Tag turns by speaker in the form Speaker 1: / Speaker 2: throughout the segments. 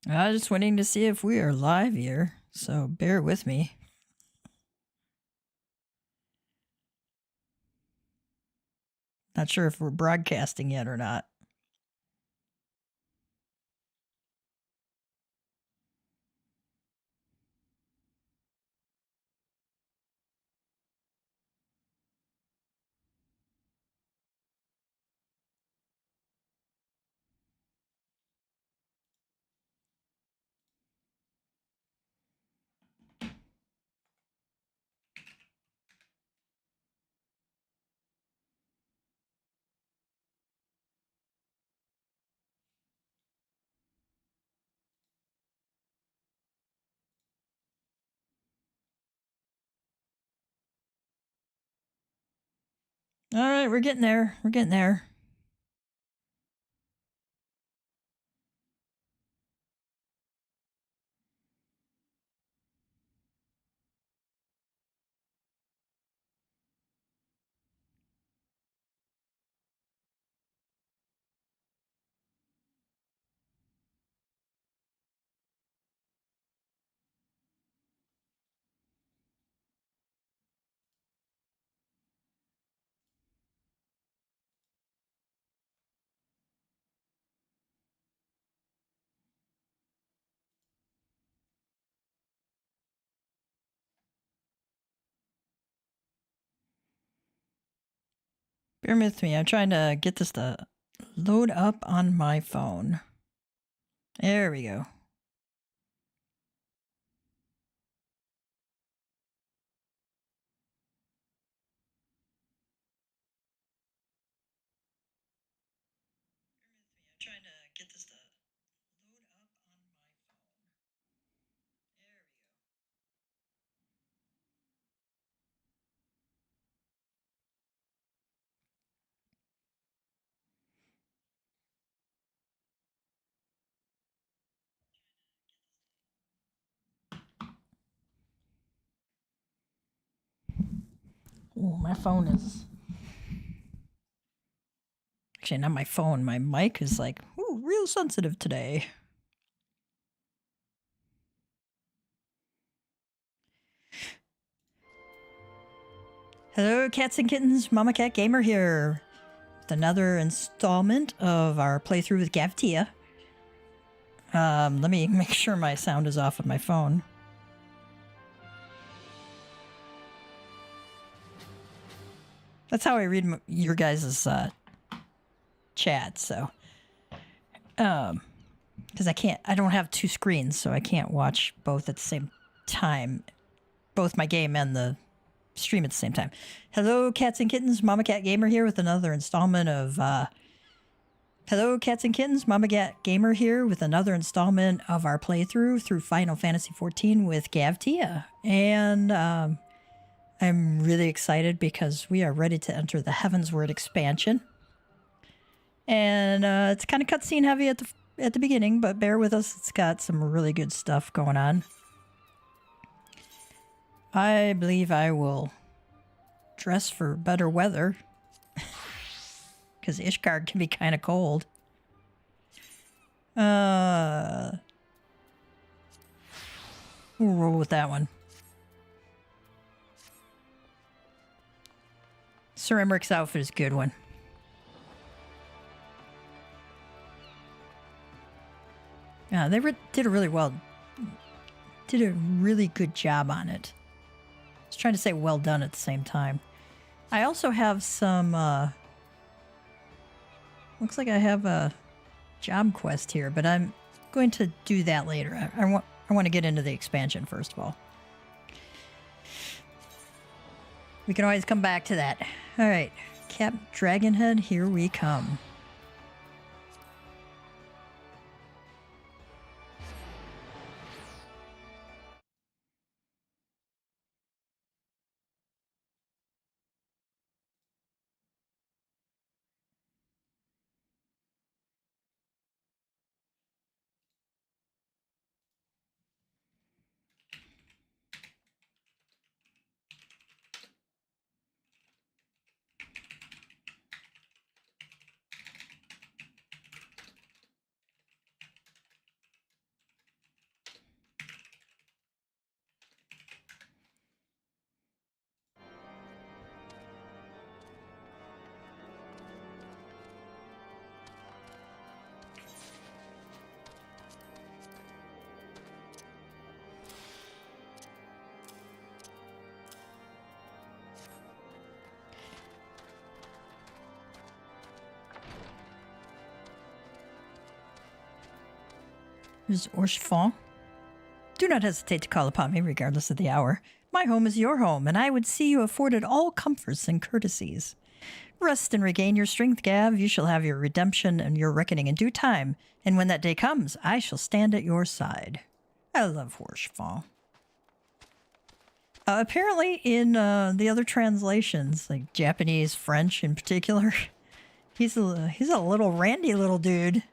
Speaker 1: I'm just waiting to see if we are live here, so bear with me. Not sure if we're broadcasting yet or not. All right, we're getting there. We're getting there. Bear with me. I'm trying to get this to load up on my phone. There we go. I'm trying to get this to load up on my phone. There we go. Oh, my phone is... Actually, not my phone. My mic is like, ooh, real sensitive today. Hello, cats and kittens. Mama Cat Gamer here with another installment of our playthrough with Tia. Let me make sure my sound is off of my phone. That's how I read your guys' chat, so. Because I don't have two screens, so I can't watch both at the same time. Both my game and the stream at the same time. Hello, cats and kittens. Mama Cat Gamer here with another installment of, Hello, cats and kittens. Mama Cat Gamer here with another installment of our playthrough through Final Fantasy XIV with Tia. And, I'm really excited because we are ready to enter the Heavensward Expansion. And it's kind of cutscene heavy at the beginning, but bear with us. It's got some really good stuff going on. I believe I will dress for better weather because Ishgard can be kind of cold. We'll roll with that one. Sir Emmerich's outfit is a good one. Yeah, they did a really good job on it. I was trying to say well done at the same time. I also have some, looks like I have a job quest here, but I'm going to do that later. I want to get into the expansion first of all. We can always come back to that. All right, Cap Dragonhead, here we come. There's Orchefon. Do not hesitate to call upon me regardless of the hour. My home is your home, and I would see you afforded all comforts and courtesies. Rest and regain your strength, Gav. You shall have your redemption and your reckoning in due time, and when that day comes, I shall stand at your side. I love Orchefon. Apparently in the other translations, like Japanese, French in particular, he's a little randy little dude.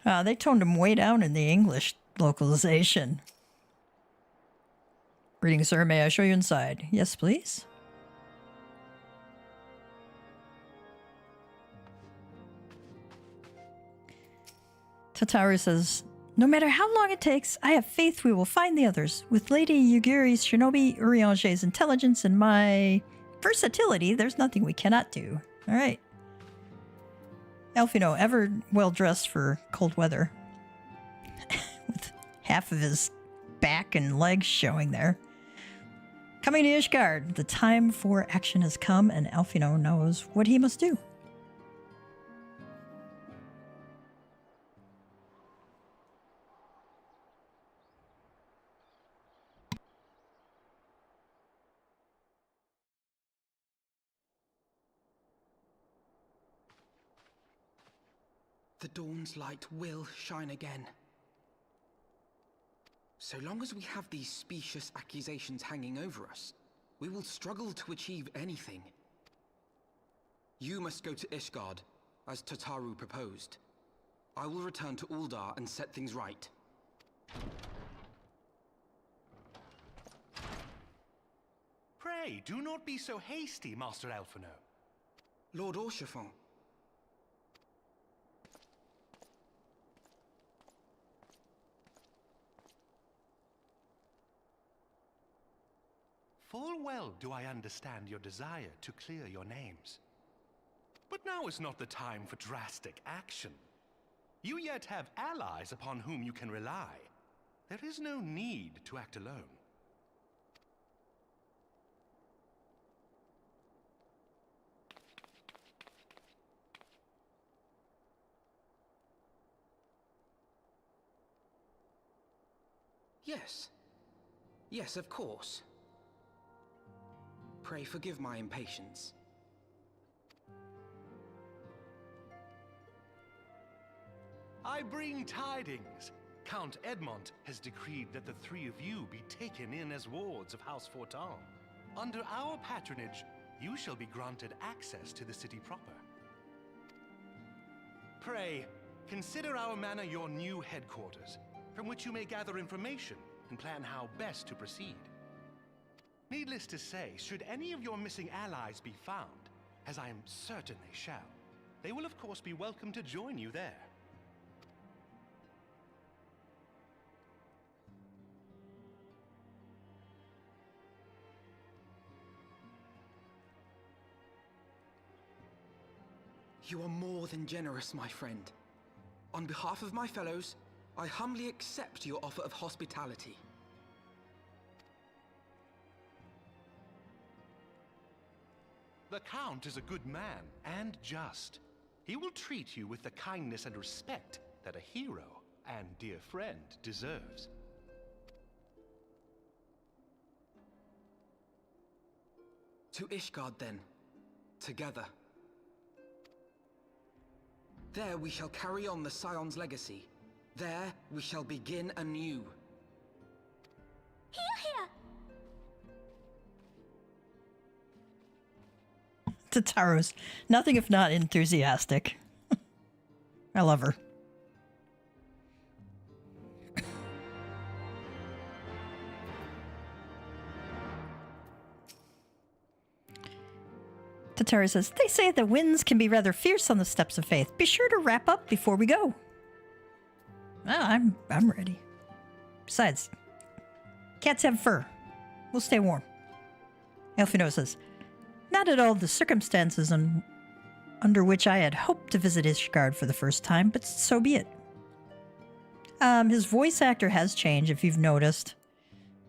Speaker 1: They toned him way down in the English localization. Greetings, sir. May I show you inside? Yes, please. Tataru says, no matter how long it takes, I have faith we will find the others. With Lady Yuguri's Shinobi Uriange's intelligence and my versatility, there's nothing we cannot do. All right. Elfino, ever well-dressed for cold weather. With half of his back and legs showing there. Coming to Ishgard, the time for action has come, and Elfino knows what he must do.
Speaker 2: The dawn's light will shine again. So long as we have these specious accusations hanging over us, we will struggle to achieve anything. You must go to Ishgard, as Tataru proposed. I will return to Uldar and set things right.
Speaker 3: Pray, do not be so hasty, Master Elfino.
Speaker 2: Lord Orchefon.
Speaker 3: Full well do I understand your desire to clear your names. But now is not the time for drastic action. You yet have allies upon whom you can rely. There is no need to act alone.
Speaker 2: Yes. Yes, of course. Pray forgive my impatience.
Speaker 3: I bring tidings. Count Edmont has decreed that the three of you be taken in as wards of House Fortan. Under our patronage, you shall be granted access to the city proper. Pray, consider our manor your new headquarters, from which you may gather information and plan how best to proceed. Needless to say, should any of your missing allies be found, as I am certain they shall, they will of course be welcome to join you there.
Speaker 2: You are more than generous, my friend. On behalf of my fellows, I humbly accept your offer of hospitality.
Speaker 3: The Count is a good man and just. He will treat you with the kindness and respect that a hero and dear friend deserves.
Speaker 2: To Ishgard, then. Together. There we shall carry on the Scion's legacy. There we shall begin anew.
Speaker 4: Hear, hear!
Speaker 1: Tataru's nothing if not enthusiastic. I love her. Tataru says, they say the winds can be rather fierce on the steps of faith. Be sure to wrap up before we go. Well, I'm ready. Besides, cats have fur. We'll stay warm. Elfino says, not at all the circumstances under which I had hoped to visit Ishgard for the first time, but so be it. His voice actor has changed, if you've noticed.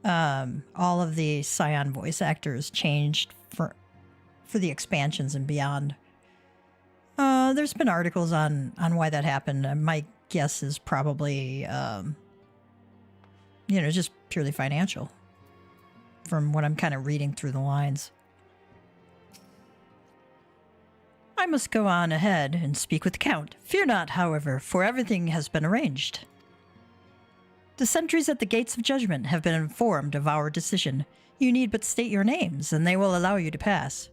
Speaker 1: All of the Scion voice actors changed for the expansions and beyond. There's been articles on why that happened. My guess is probably, just purely financial, from what I'm kind of reading through the lines. I must go on ahead and speak with the Count. Fear not, however, for everything has been arranged. The sentries at the gates of judgment have been informed of our decision. You need but state your names, and they will allow you to pass.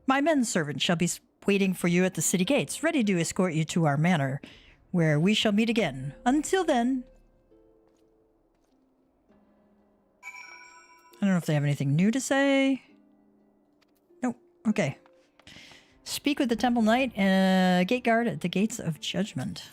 Speaker 1: My men-servant shall be waiting for you at the city gates, ready to escort you to our manor, where we shall meet again. Until then... I don't know if they have anything new to say. Nope. Okay. Speak with the Temple Knight and gate guard at the gates of judgment.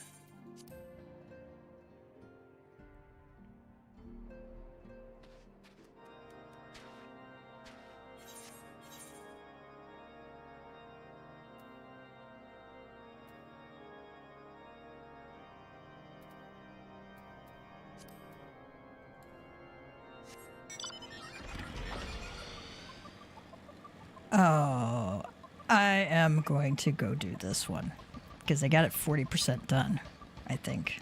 Speaker 1: Oh, I am going to go do this one because I got it 40% done, I think.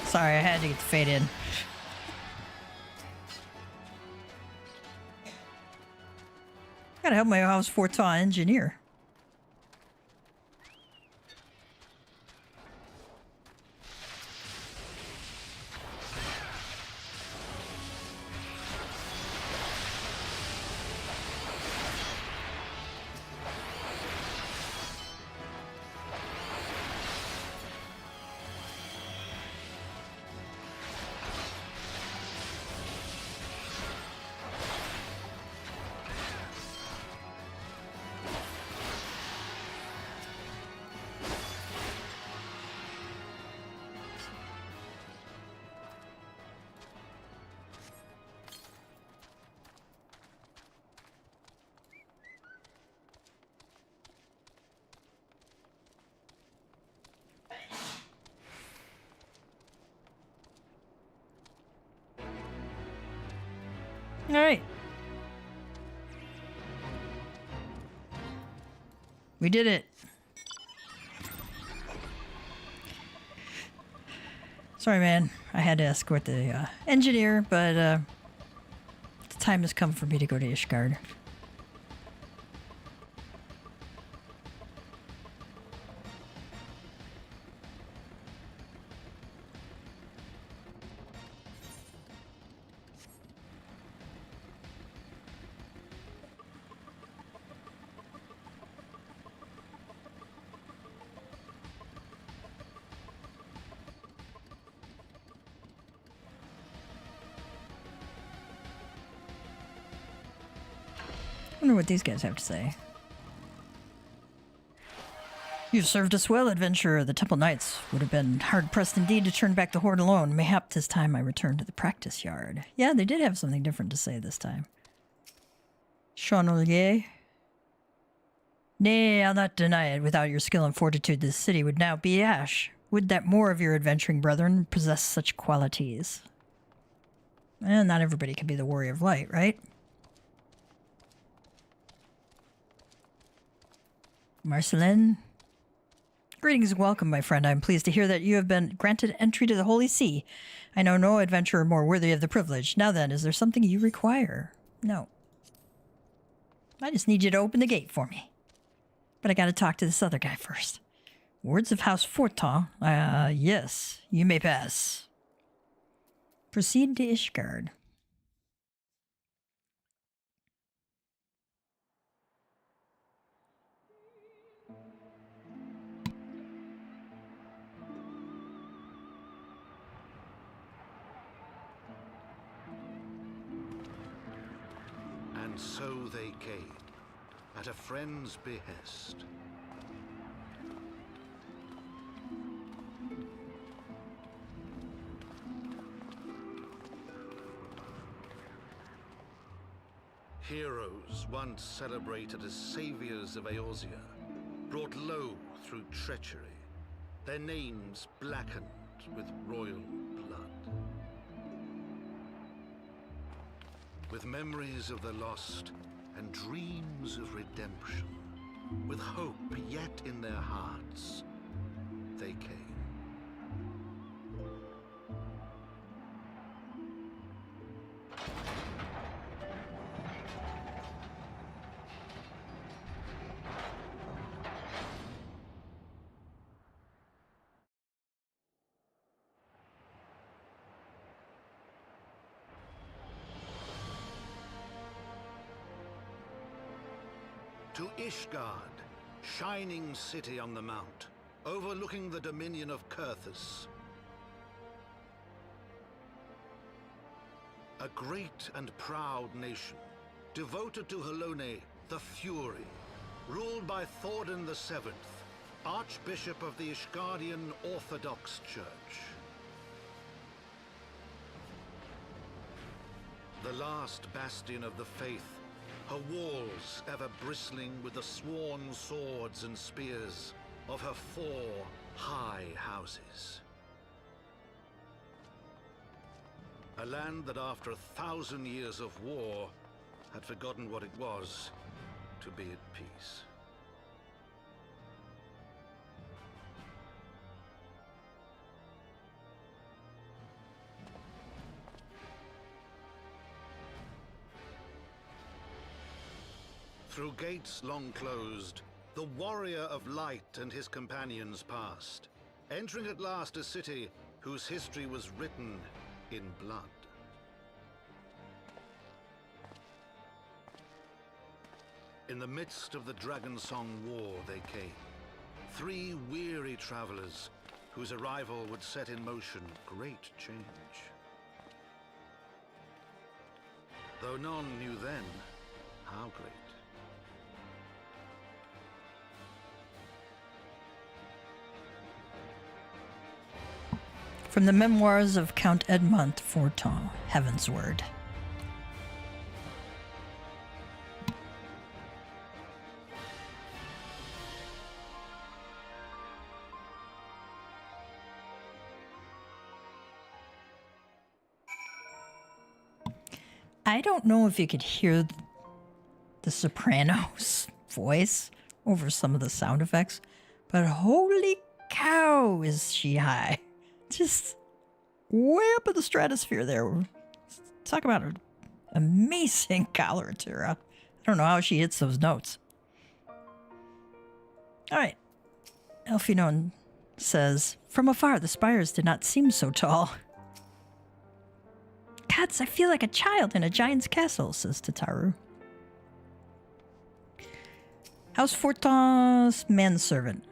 Speaker 1: Sorry, I had to get the fade in. Gotta help my house Fortin engineer. All right. We did it. Sorry, man. I had to escort the engineer, but the time has come for me to go to Ishgard. I wonder what these guys have to say. You've served us well, adventurer. The Temple Knights would have been hard-pressed indeed to turn back the Horde alone. Mayhap 'tis time I return to the practice yard. Yeah, they did have something different to say this time. Chenolier? Nay, I'll not deny it. Without your skill and fortitude, this city would now be ash. Would that more of your adventuring brethren possess such qualities. And not everybody can be the Warrior of Light, right? Marcelin? Greetings and welcome, my friend. I am pleased to hear that you have been granted entry to the Holy See. I know no adventurer more worthy of the privilege. Now then, is there something you require? No. I just need you to open the gate for me. But I gotta talk to this other guy first. Words of House Fortin. Yes, you may pass. Proceed to Ishgard.
Speaker 4: And so they came, at a friend's behest. Heroes once celebrated as saviors of Eorzea, brought low through treachery, their names blackened with royal blood. With memories of the lost and dreams of redemption, with hope yet in their hearts, they came. To Ishgard, shining city on the mount, overlooking the dominion of Kurthus. A great and proud nation, devoted to Halone, the Fury, ruled by Thordan VII, Archbishop of the Ishgardian Orthodox Church. The last bastion of the faith, her walls ever bristling with the sworn swords and spears of her 4 high houses. A land that after 1,000 years of war had forgotten what it was to be at peace. Through gates long closed, the warrior of light and his companions passed, entering at last a city whose history was written in blood. In the midst of the Dragonsong War they came, 3 weary travelers whose arrival would set in motion great change. Though none knew then how great.
Speaker 1: From the Memoirs of Count Edmond Fortin, Heavensward. I don't know if you could hear the soprano's voice over some of the sound effects, but holy cow is she high. Just way up in the stratosphere there. Talk about an amazing coloratura. I don't know how she hits those notes. All right. Elfinon says, from afar the spires did not seem so tall. Cats, I feel like a child in a giant's castle, says Tataru. House Fortin's manservant.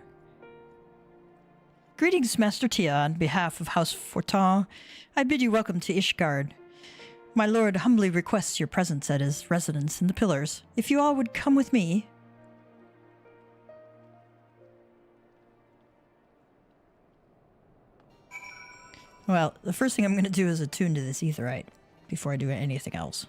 Speaker 1: Greetings, Master Tia. On behalf of House Fortin, I bid you welcome to Ishgard. My lord humbly requests your presence at his residence in the Pillars. If you all would come with me... Well, the first thing I'm going to do is attune to this aetheryte before I do anything else.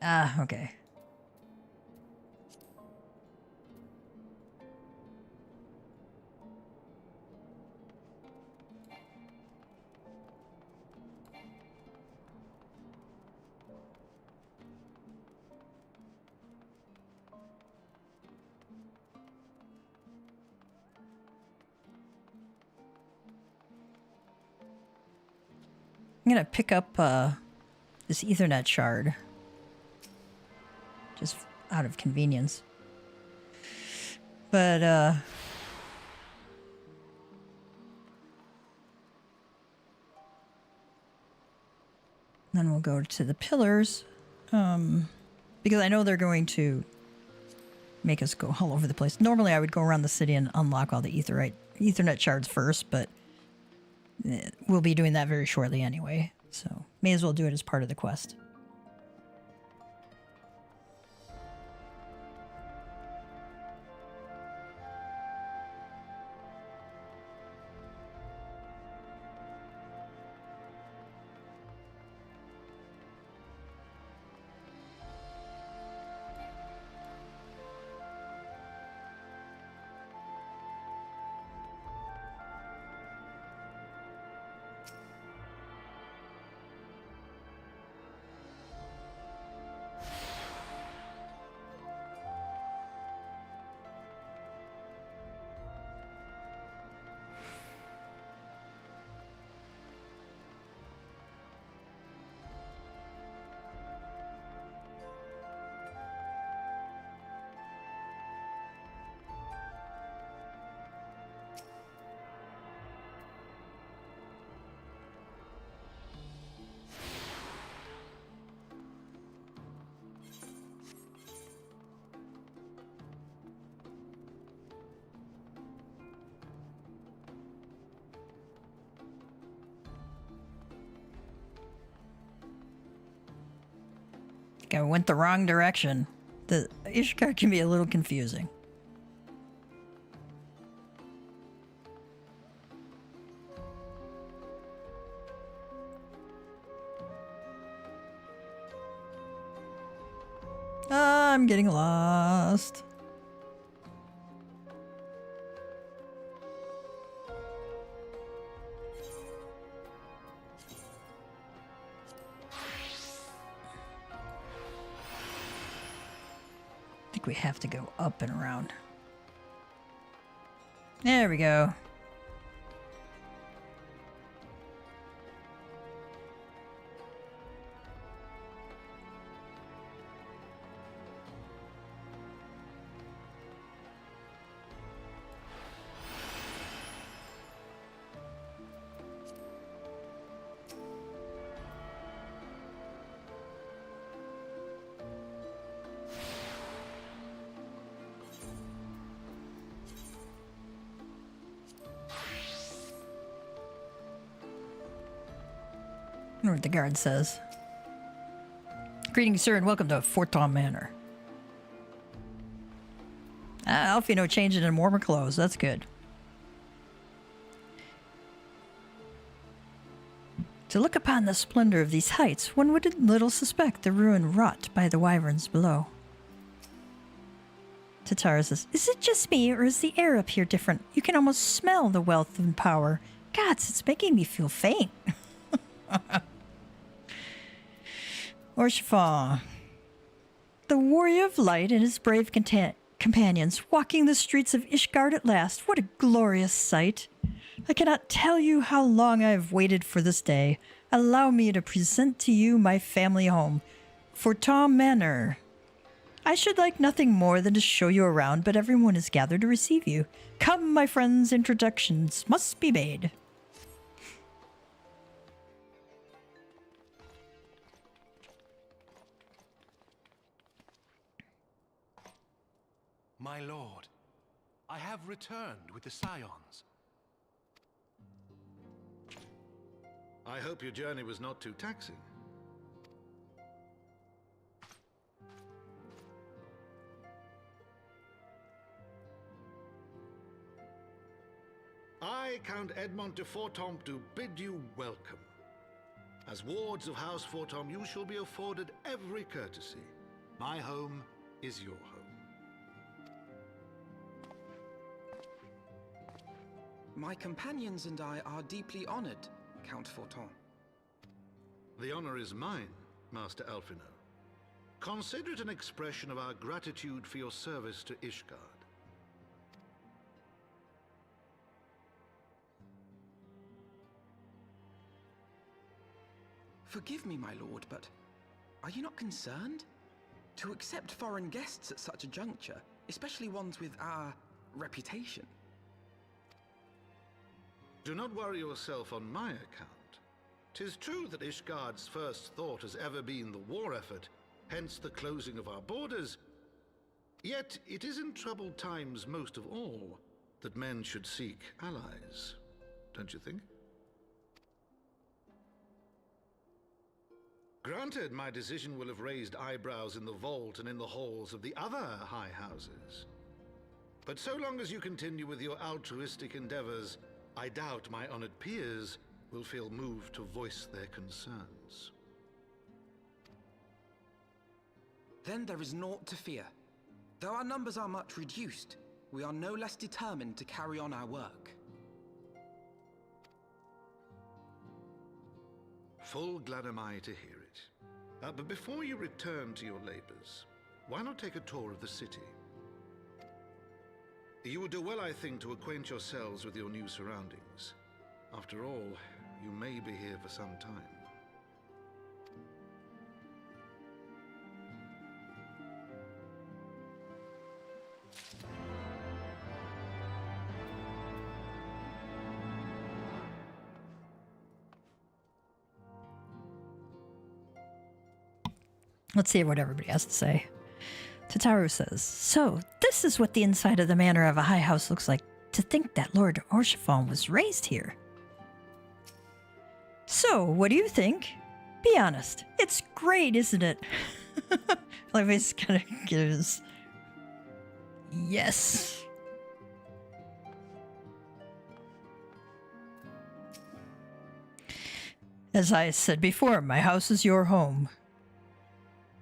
Speaker 1: Ah, okay. I'm gonna pick up this Ethernet shard. Just out of convenience. But, Then we'll go to the pillars. Because I know they're going to make us go all over the place. Normally I would go around the city and unlock all the Ethernet shards first, but we'll be doing that very shortly anyway. So may as well do it as part of the quest. I went the wrong direction. The Ishgard can be a little confusing. I'm getting lost. I think we have to go up and around. There we go. I wonder what the guard says. Greetings, sir, and welcome to Fortom Manor. Alfino changing in warmer clothes. That's good. To look upon the splendor of these heights, one would little suspect the ruin wrought by the wyverns below. Tatara says, is it just me, or is the air up here different? You can almost smell the wealth and power. Gods, it's making me feel faint. Orshafon. The warrior of light and his brave companions walking the streets of Ishgard at last. What a glorious sight. I cannot tell you how long I have waited for this day. Allow me to present to you my family home, Fortom Manor. I should like nothing more than to show you around, but everyone is gathered to receive you. Come, my friends, introductions must be made.
Speaker 3: My lord, I have returned with the Scions.
Speaker 4: I hope your journey was not too taxing. I, Count Edmond de Fortom, do bid you welcome. As wards of House Fortom, you shall be afforded every courtesy. My home is your home.
Speaker 2: My companions and I are deeply honored, Count Fortom.
Speaker 4: The honor is mine, Master Alfino. Consider it an expression of our gratitude for your service to Ishgard.
Speaker 2: Forgive me, my lord, but are you not concerned? To accept foreign guests at such a juncture, especially ones with our reputation.
Speaker 4: Do not worry yourself on my account. 'Tis true that Ishgard's first thought has ever been the war effort, hence the closing of our borders. Yet it is in troubled times most of all that men should seek allies, don't you think? Granted, my decision will have raised eyebrows in the vault and in the halls of the other high houses. But so long as you continue with your altruistic endeavors, I doubt my honored peers will feel moved to voice their concerns.
Speaker 2: Then there is naught to fear. Though our numbers are much reduced, we are no less determined to carry on our work.
Speaker 4: Full glad am I to hear it. But before you return to your labors, why not take a tour of the city? You would do well, I think, to acquaint yourselves with your new surroundings. After all, you may be here for some time.
Speaker 1: Let's see what everybody has to say. Tataru says, "So, this is what the inside of the manor of a high house looks like. To think that Lord Orchiphon was raised here." So, what do you think? Be honest. It's great, isn't it? Levi's gonna gives. Yes. As I said before, my house is your home.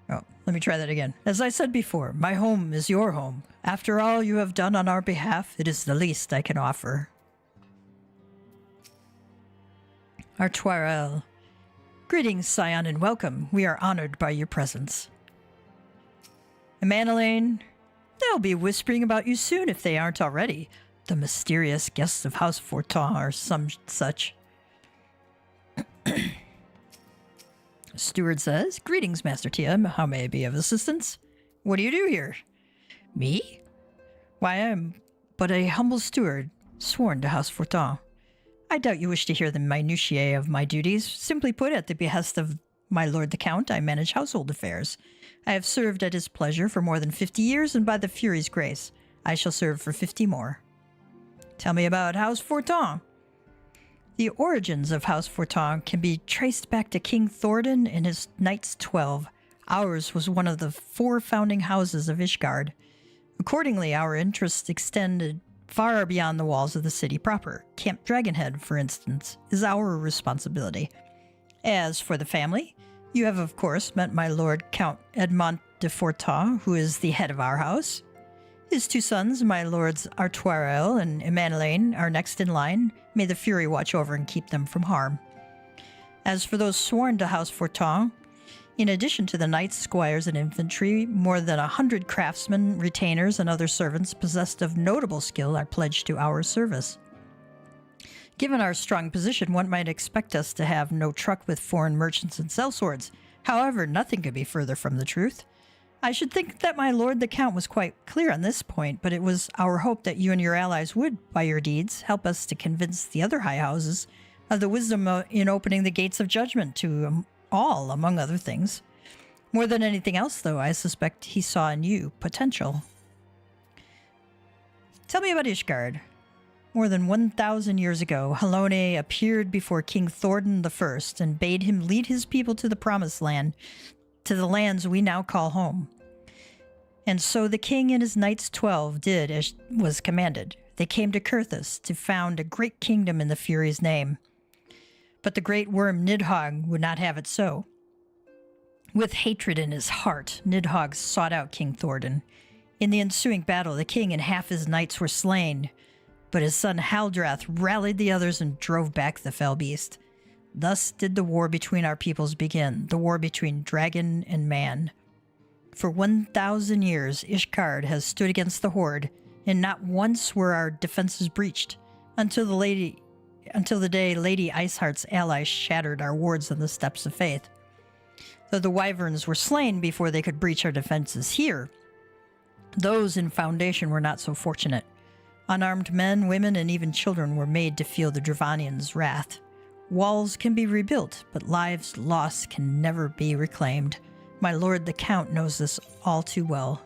Speaker 1: Oh, let me try that again. As I said before, my home is your home. After all you have done on our behalf, it is the least I can offer. Artuarel. Greetings, Scion, and welcome. We are honored by your presence. Emanelaine. They'll be whispering about you soon if they aren't already. The mysterious guests of House Fortin or some such. Steward says, "Greetings, Master Tia. How may I be of assistance? What do you do here?" "Me? Why, I am but a humble steward, sworn to House Fortin. I doubt you wish to hear the minutiae of my duties. Simply put, at the behest of my lord the Count, I manage household affairs. I have served at his pleasure for more than 50 years, and by the Fury's grace, I shall serve for 50 more. Tell me about House Fortin." The origins of House Fortin can be traced back to King Thordan and his Knights 12. Ours was one of the 4 founding houses of Ishgard. Accordingly, our interests extended far beyond the walls of the city proper. Camp Dragonhead, for instance, is our responsibility. As for the family, you have of course met my lord Count Edmond de Fortin, who is the head of our house. His 2 sons, my lords Artuarel and Emanelaine, are next in line. May the Fury watch over and keep them from harm. As for those sworn to House Fortin, in addition to the knights, squires, and infantry, more than 100 craftsmen, retainers, and other servants possessed of notable skill are pledged to our service. Given our strong position, one might expect us to have no truck with foreign merchants and sellswords. However, nothing could be further from the truth. I should think that my lord the Count was quite clear on this point, but it was our hope that you and your allies would, by your deeds, help us to convince the other high houses of the wisdom in opening the gates of judgment to all, among other things. More than anything else, though, I suspect he saw in you potential. Tell me about Ishgard. More than 1,000 years ago, Halone appeared before King Thordan I and bade him lead his people to the Promised Land, to the lands we now call home. And so the king and his Knights 12 did as was commanded. They came to Kurthus to found a great kingdom in the Fury's name. But the great worm Nidhogg would not have it so. With hatred in his heart, Nidhogg sought out King Thordan. In the ensuing battle, the king and half his knights were slain, but his son Haldrath rallied the others and drove back the fell beast. Thus did the war between our peoples begin, the war between dragon and man. For 1,000 years, Ishgard has stood against the Horde, and not once were our defenses breached, until the day Lady Iceheart's allies shattered our wards on the steps of faith. Though the wyverns were slain before they could breach our defenses here, those in Foundation were not so fortunate. Unarmed men, women, and even children were made to feel the Dravanians' wrath. Walls can be rebuilt, but lives lost can never be reclaimed. My lord the Count knows this all too well.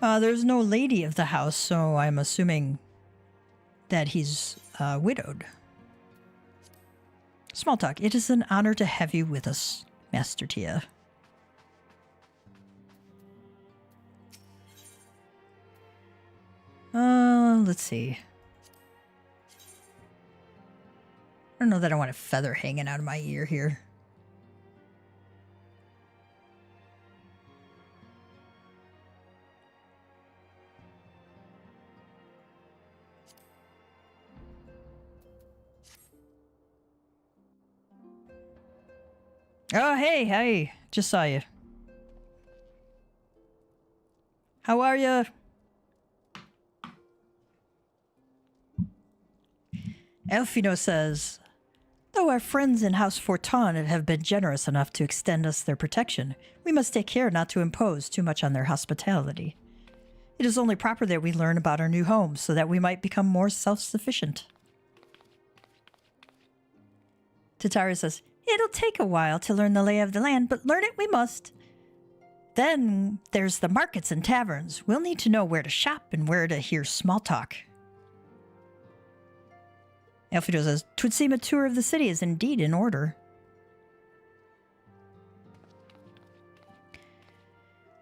Speaker 1: There's no lady of the house, so I'm assuming that he's widowed. Small talk. It is an honor to have you with us, Master Tia. Let's see. I don't know that I want a feather hanging out of my ear here. Oh, hey, just saw you. How are you? Elfino says, though our friends in House Forton have been generous enough to extend us their protection, we must take care not to impose too much on their hospitality. It is only proper that we learn about our new home so that we might become more self-sufficient. Tataru says, it'll take a while to learn the lay of the land, but learn it we must. Then there's the markets and taverns. We'll need to know where to shop and where to hear small talk. Elfido says, "'Twould seem a tour of the city is indeed in order."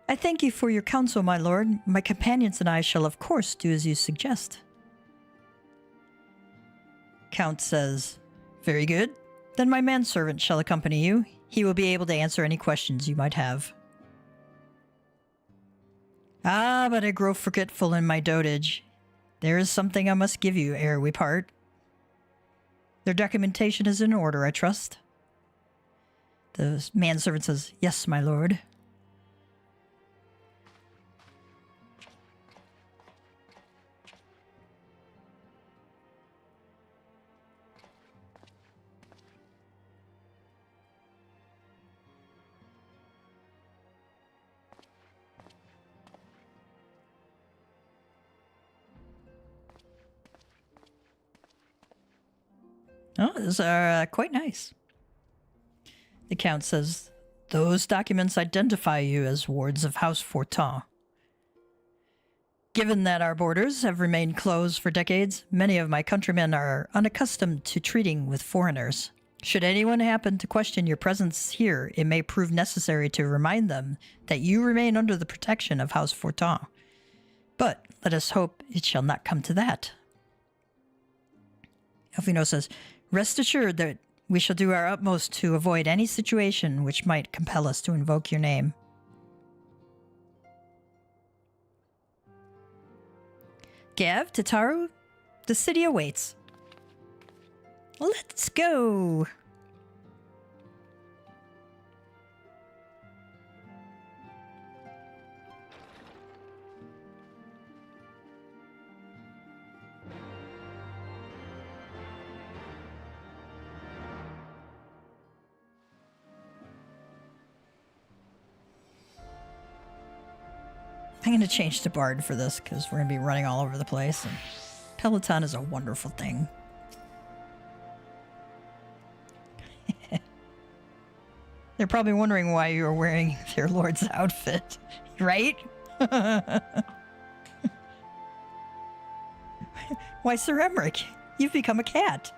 Speaker 1: "I thank you for your counsel, my lord. My companions and I shall of course do as you suggest." Count says, "Very good. Then my manservant shall accompany you. He will be able to answer any questions you might have." "Ah, but I grow forgetful in my dotage. There is something I must give you ere we part. Their documentation is in order, I trust?" The manservant says, "Yes, my lord." Oh, those are quite nice. The Count says, "Those documents identify you as wards of House Fortin. Given that our borders have remained closed for decades, many of my countrymen are unaccustomed to treating with foreigners. Should anyone happen to question your presence here, it may prove necessary to remind them that you remain under the protection of House Fortin. But let us hope it shall not come to that." Elfino says, "Rest assured that we shall do our utmost to avoid any situation which might compel us to invoke your name." Gav, Tataru, the city awaits. Let's go! I'm going to change to Bard for this because we're going to be running all over the place. And Peloton is a wonderful thing. They're probably wondering why you're wearing their lord's outfit, right? Why, Sir Emmerich, you've become a cat.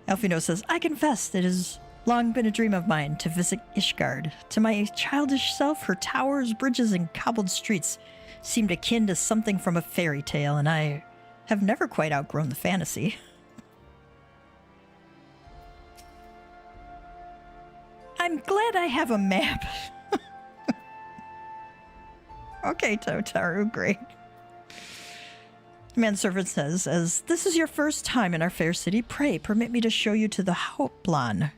Speaker 1: Elfino says, "I confess it has long been a dream of mine to visit Ishgard. To my childish self, her towers, bridges, and cobbled streets seemed akin to something from a fairy tale, and I have never quite outgrown the fantasy." I'm glad I have a map. Okay, Totaru, great. Manservant says, "As this is your first time in our fair city, pray permit me to show you to the Hauptplan,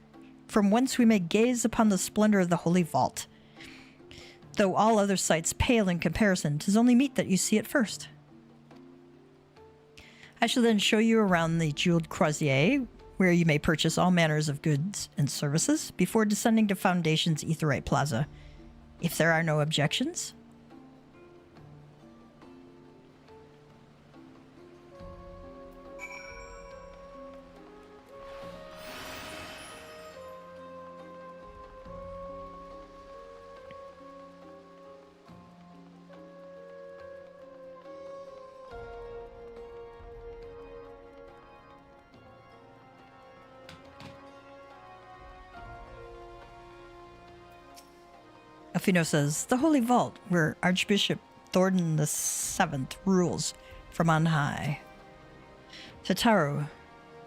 Speaker 1: from whence we may gaze upon the splendor of the Holy Vault. Though all other sights pale in comparison, 'tis only meet that you see it first. I shall then show you around the jeweled croisier, where you may purchase all manners of goods and services before descending to Foundation's Aetheryte Plaza. If there are no objections." Alfino says, the Holy Vault, where Archbishop Thornton VII rules from on high. Tataru,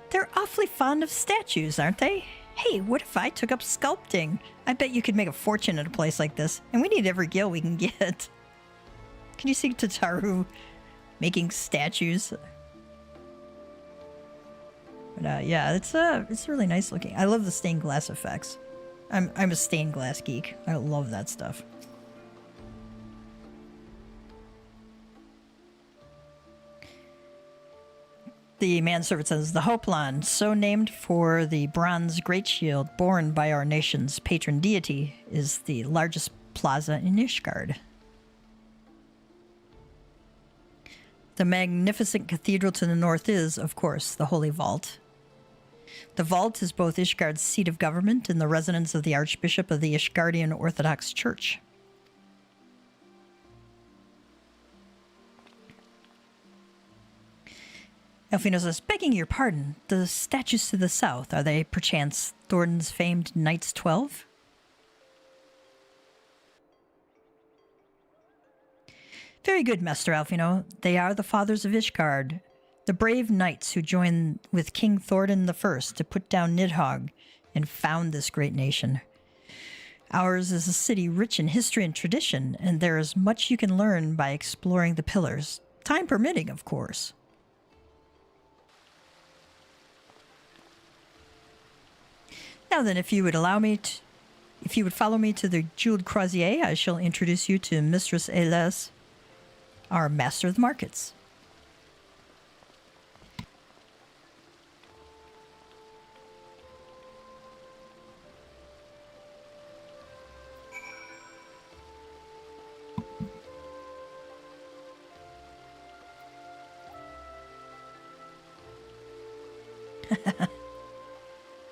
Speaker 1: they're awfully fond of statues, aren't they? Hey, what if I took up sculpting? I bet you could make a fortune at a place like this, and we need every gil we can get. Can you see Tataru making statues? But yeah, it's really nice looking. I love the stained glass effects. I'm a stained glass geek. I love that stuff. The manservant says, the Hoplon, so named for the bronze great shield borne by our nation's patron deity, is the largest plaza in Ishgard. The magnificent cathedral to the north is, of course, the Holy Vault. The vault is both Ishgard's seat of government and the residence of the Archbishop of the Ishgardian Orthodox Church. Elfino says, begging your pardon, the statues to the south, are they perchance Thornton's famed Knights 12? Very good, Master Alfino. They are the fathers of Ishgard, the brave knights who joined with King Thornton I to put down Nidhogg and found this great nation. Ours is a city rich in history and tradition, and there is much you can learn by exploring the pillars, time permitting, of course. Now then, if you would allow me to, if you would follow me to the Jeweled Croisier, I shall introduce you to Mistress Eles, our master of the markets.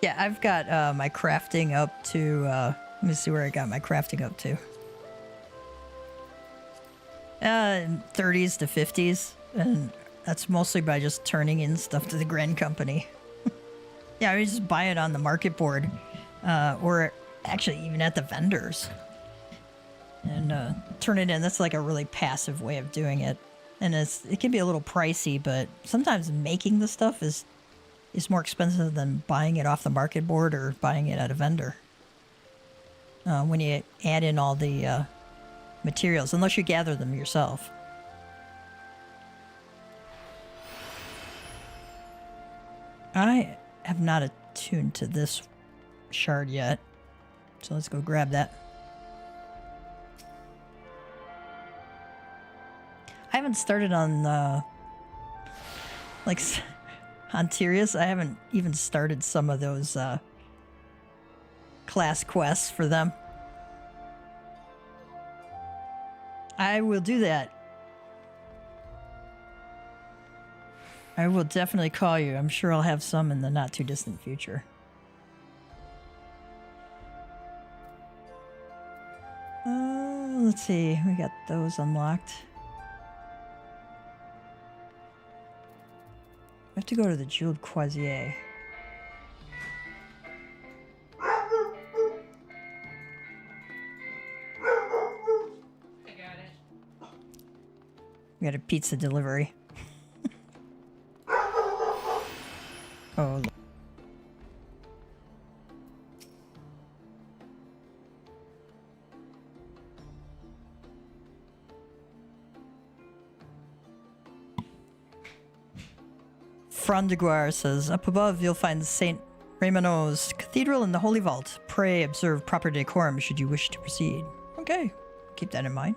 Speaker 1: Yeah, I've got my crafting up to, let me see where I got my crafting up to. 30s to 50s, and that's mostly by just turning in stuff to the Grand Company. Yeah, I just buy it on the market board, or actually even at the vendors, and turn it in. That's like a really passive way of doing it, and it can be a little pricey, but sometimes making the stuff is more expensive than buying it off the market board or buying it at a vendor. When you add in all the materials, unless you gather them yourself. I have not attuned to this shard yet, so let's go grab that. I haven't started on like on Tyrius. I haven't even started some of those class quests for them. I will do that. I will definitely call you. I'm sure I'll have some in the not too distant future. Let's see. We got those unlocked. I have to go to the Jeweled Croisier. We got a pizza delivery. Oh. Frondiguar says, up above you'll find St. Raymond's Cathedral and the Holy Vault. Pray observe proper decorum should you wish to proceed. Okay, keep that in mind.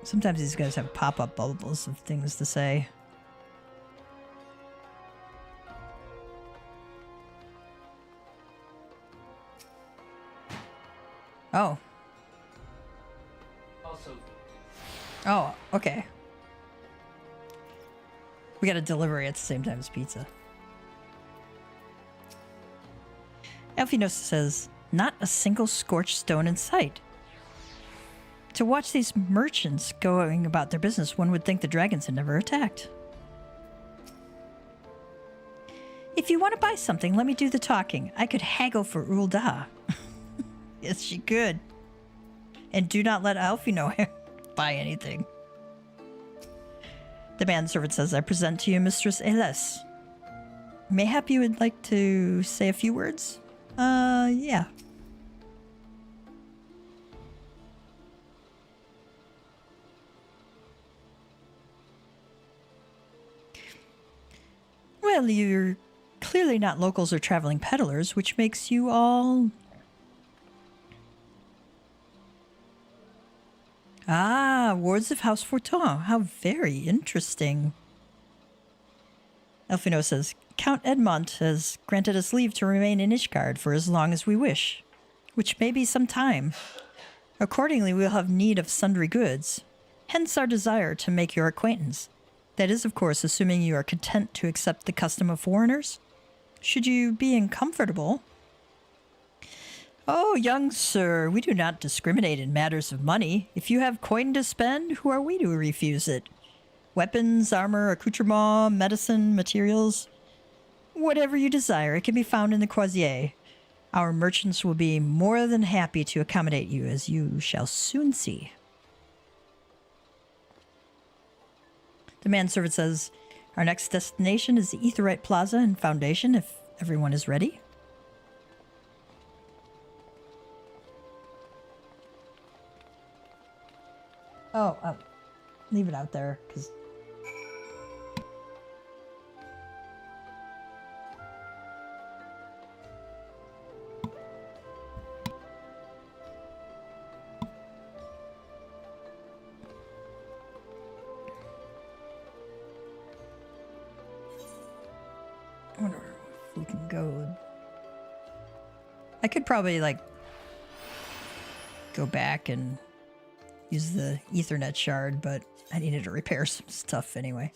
Speaker 1: Sometimes these guys have pop-up bubbles of things to say. Oh. Oh, okay. We got a delivery at the same time as pizza. Elfinos says, not a single scorched stone in sight. To watch these merchants going about their business, one would think the dragons had never attacked. If you want to buy something, let me do the talking. I could haggle for Ul'dah. Yes, she could. And do not let Alfie know buy anything. The manservant says, I present to you Mistress Eles. Mayhap you would like to say a few words? Yeah. Well, you're clearly not locals or traveling peddlers, which makes you all... Ah, wards of House Fortin. How very interesting. Elfino says, Count Edmont has granted us leave to remain in Ishgard for as long as we wish, which may be some time. Accordingly, we'll have need of sundry goods, hence our desire to make your acquaintance. That is, of course, assuming you are content to accept the custom of foreigners. Should you be uncomfortable... Oh, young sir, we do not discriminate in matters of money. If you have coin to spend, who are we to refuse it? Weapons, armor, accoutrement, medicine, materials... Whatever you desire, it can be found in the croisier. Our merchants will be more than happy to accommodate you, as you shall soon see. The manservant says, our next destination is the Aetheryte Plaza and Foundation, if everyone is ready. Oh, leave it out there, because... I wonder if we can go... I could probably, like, go back and use the Ethernet shard, but I needed to repair some stuff anyway.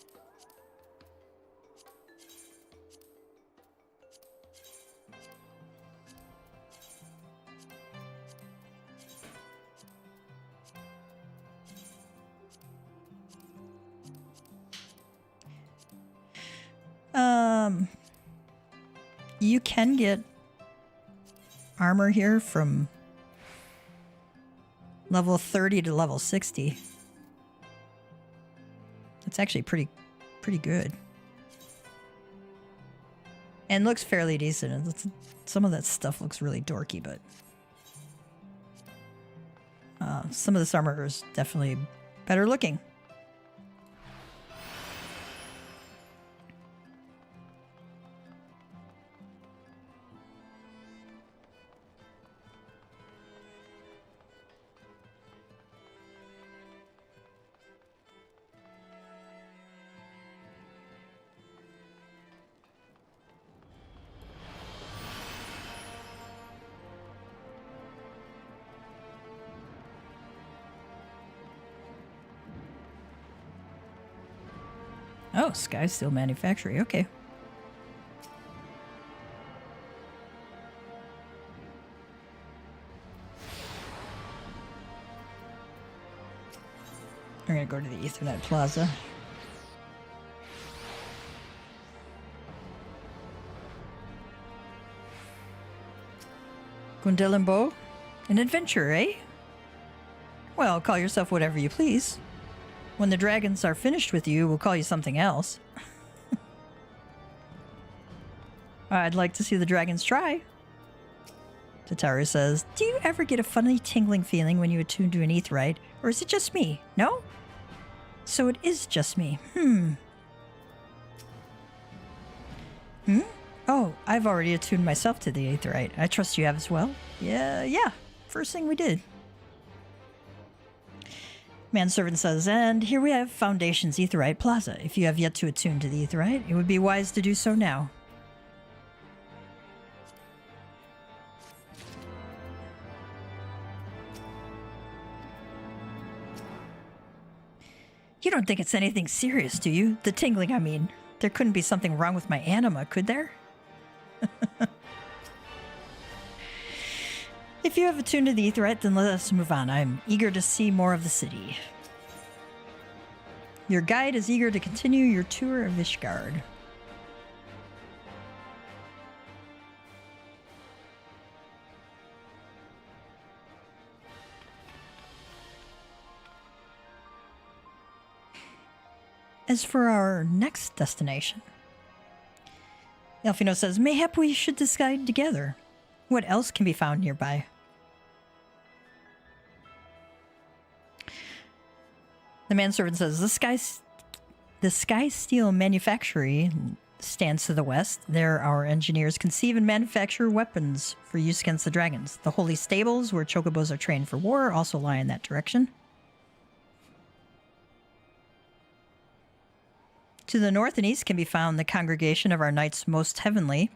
Speaker 1: You can get armor here from level 30 to level 60. It's actually pretty good. And looks fairly decent. Some of that stuff looks really dorky, but some of this armor is definitely better looking. Oh, Sky Steel Manufactory. Okay. We're gonna go to the Ethernet Plaza. Gundelenbo? An adventure, eh? Well, call yourself whatever you please. When the dragons are finished with you, we'll call you something else. I'd like to see the dragons try. Tataru says, do you ever get a funny tingling feeling when you attune to an aetheryte? Or is it just me? No? So it is just me. Oh, I've already attuned myself to the aetheryte. I trust you have as well? Yeah. First thing we did. Manservant says, and here we have Foundation's Aetheryte Plaza. If you have yet to attune to the aetheryte, it would be wise to do so now. You don't think it's anything serious, do you? The tingling, I mean. There couldn't be something wrong with my anima, could there? If you have attuned to the aetheryte, then let us move on. I'm eager to see more of the city. Your guide is eager to continue your tour of Ishgard. as for our next destination? Elfino says, mayhap we should decide together. What else can be found nearby? The manservant says, the Sky Steel Manufactory stands to the west. There our engineers conceive and manufacture weapons for use against the dragons. The holy stables, where chocobos are trained for war, also lie in that direction. To the north and east can be found the congregation of our knights most heavenly.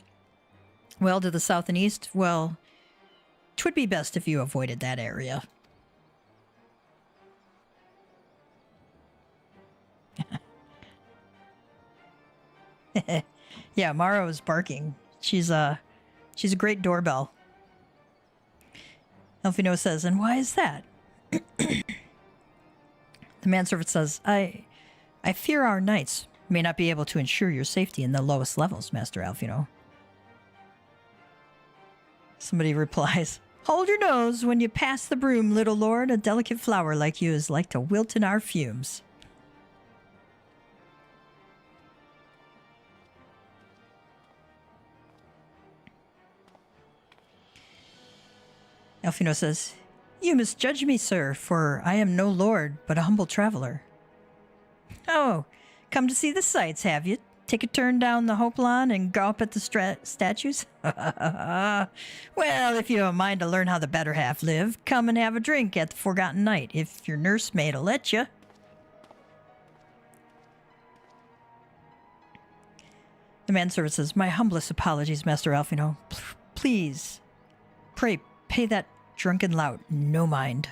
Speaker 1: Well, to the south and east, well, 'twould be best if you avoided that area. Yeah, Mara is barking. She's a great doorbell. Elfino says, and why is that? The manservant says, I fear our knights may not be able to ensure your safety in the lowest levels, Master Elfino. Somebody replies, hold your nose when you pass the broom, little lord. A delicate flower like you is like to wilt in our fumes. Elfino says, you misjudge me, sir, for I am no lord, but a humble traveler. Oh, come to see the sights, have you? Take a turn down the Hope Lawn and gawp at the statues? Well, if you have a mind to learn how the better half live, come and have a drink at the Forgotten Knight, if your nursemaid'll let you. The manservant says, my humblest apologies, Master Elfino. Please, pray, pay that drunken lout no mind.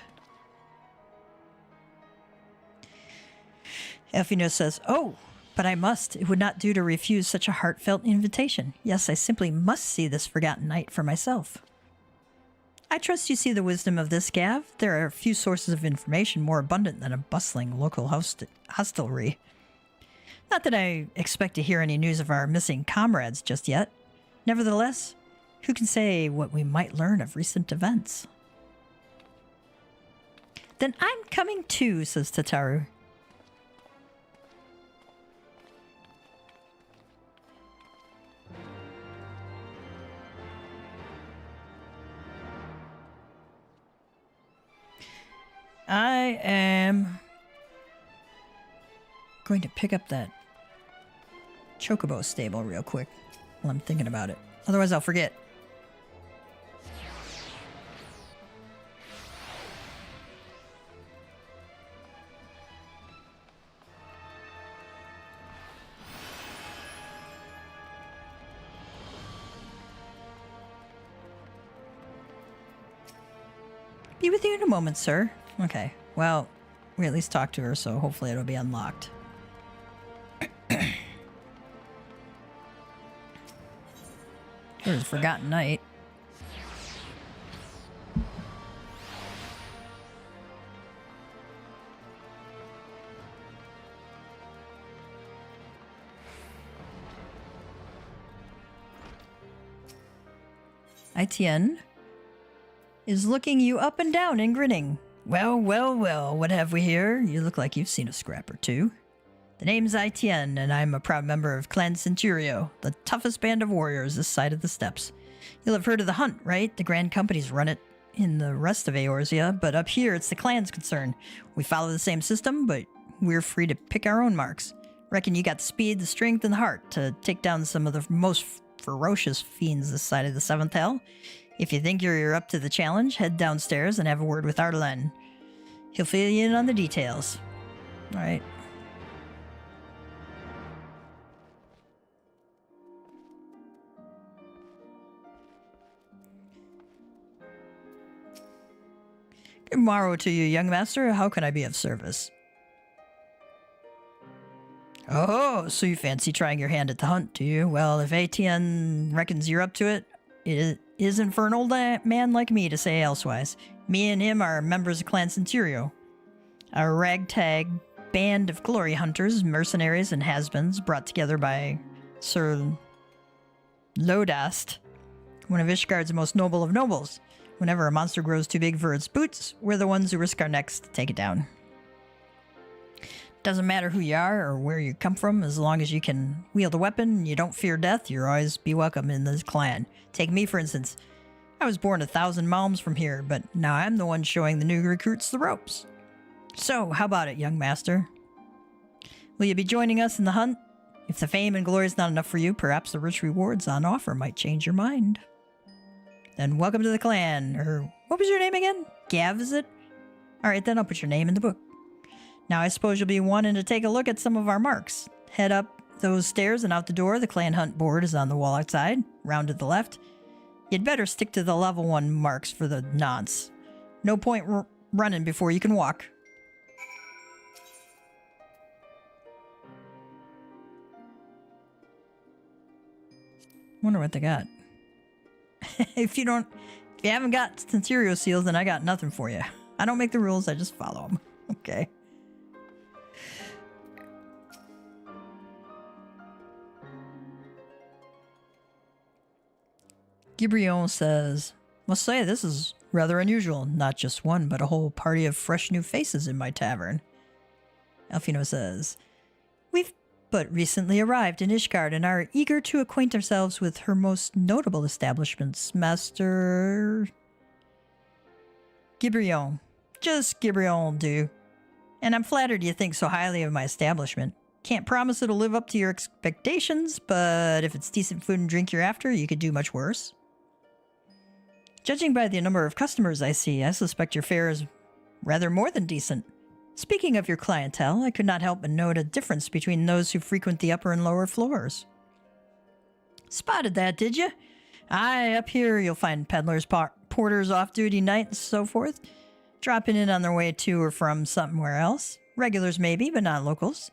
Speaker 1: Elfino says, oh, but I must. It would not do to refuse such a heartfelt invitation. Yes, I simply must see this Forgotten Knight for myself. I trust you see the wisdom of this, Gav. There are few sources of information more abundant than a bustling local hostelry. Not that I expect to hear any news of our missing comrades just yet. Nevertheless, who can say what we might learn of recent events? Then I'm coming too, says Tataru. I am going to pick up that chocobo stable real quick while I'm thinking about it. Otherwise I'll forget. Be with you in a moment, sir. Okay, well, we at least talked to her, so hopefully it'll be unlocked. There's Forgotten Knight. ITN is looking you up and down and grinning. Well, well, well, what have we here? You look like you've seen a scrap or two. The name's ITN, and I'm a proud member of Clan Centurio, the toughest band of warriors this side of the steppes. You'll have heard of the Hunt, right? The Grand Companies run it in the rest of Eorzea, but up here it's the clan's concern. We follow the same system, but we're free to pick our own marks. Reckon you got the speed, the strength, and the heart to take down some of the most ferocious fiends this side of the Seventh Hell. If you think you're up to the challenge, head downstairs and have a word with Arlen. He'll fill you in on the details. All right. Good morrow to you, young master. How can I be of service? Oh, so you fancy trying your hand at the Hunt, do you? Well, if ATN reckons you're up to it, it isn't for an old man like me to say elsewise. Me and him are members of Clan Centurio, a ragtag band of glory hunters, mercenaries, and has-beens brought together by Sir Lodast, one of Ishgard's most noble of nobles. Whenever a monster grows too big for its boots, we're the ones who risk our necks to take it down. Doesn't matter who you are or where you come from, as long as you can wield a weapon and you don't fear death, you'll always be welcome in this clan. Take me, for instance. I was born 1,000 miles from here, but now I'm the one showing the new recruits the ropes. So, how about it, young master? Will you be joining us in the hunt? If the fame and glory is not enough for you, perhaps the rich rewards on offer might change your mind. Then welcome to the clan, or what was your name again? Gav, is it? Alright, then I'll put your name in the book. Now I suppose you'll be wanting to take a look at some of our marks. Head up those stairs and out the door. The clan hunt board is on the wall outside, round to the left. You'd better stick to the level 1 marks for the nonce. No point running before you can walk. Wonder what they got. If you haven't got Centurio seals, then I got nothing for you. I don't make the rules, I just follow them. Okay. Gibrion says, must say this is rather unusual. Not just one, but a whole party of fresh new faces in my tavern. Alfino says, we've but recently arrived in Ishgard and are eager to acquaint ourselves with her most notable establishments. Master Gibrion. Just Gibrion will do. And I'm flattered you think so highly of my establishment. Can't promise it'll live up to your expectations, but if it's decent food and drink you're after, you could do much worse. Judging by the number of customers I see, I suspect your fare is rather more than decent. Speaking of your clientele, I could not help but note a difference between those who frequent the upper and lower floors. Spotted that, did you? Aye, up here you'll find peddlers, porters, off-duty night, and so forth, dropping in on their way to or from somewhere else. Regulars maybe, but not locals.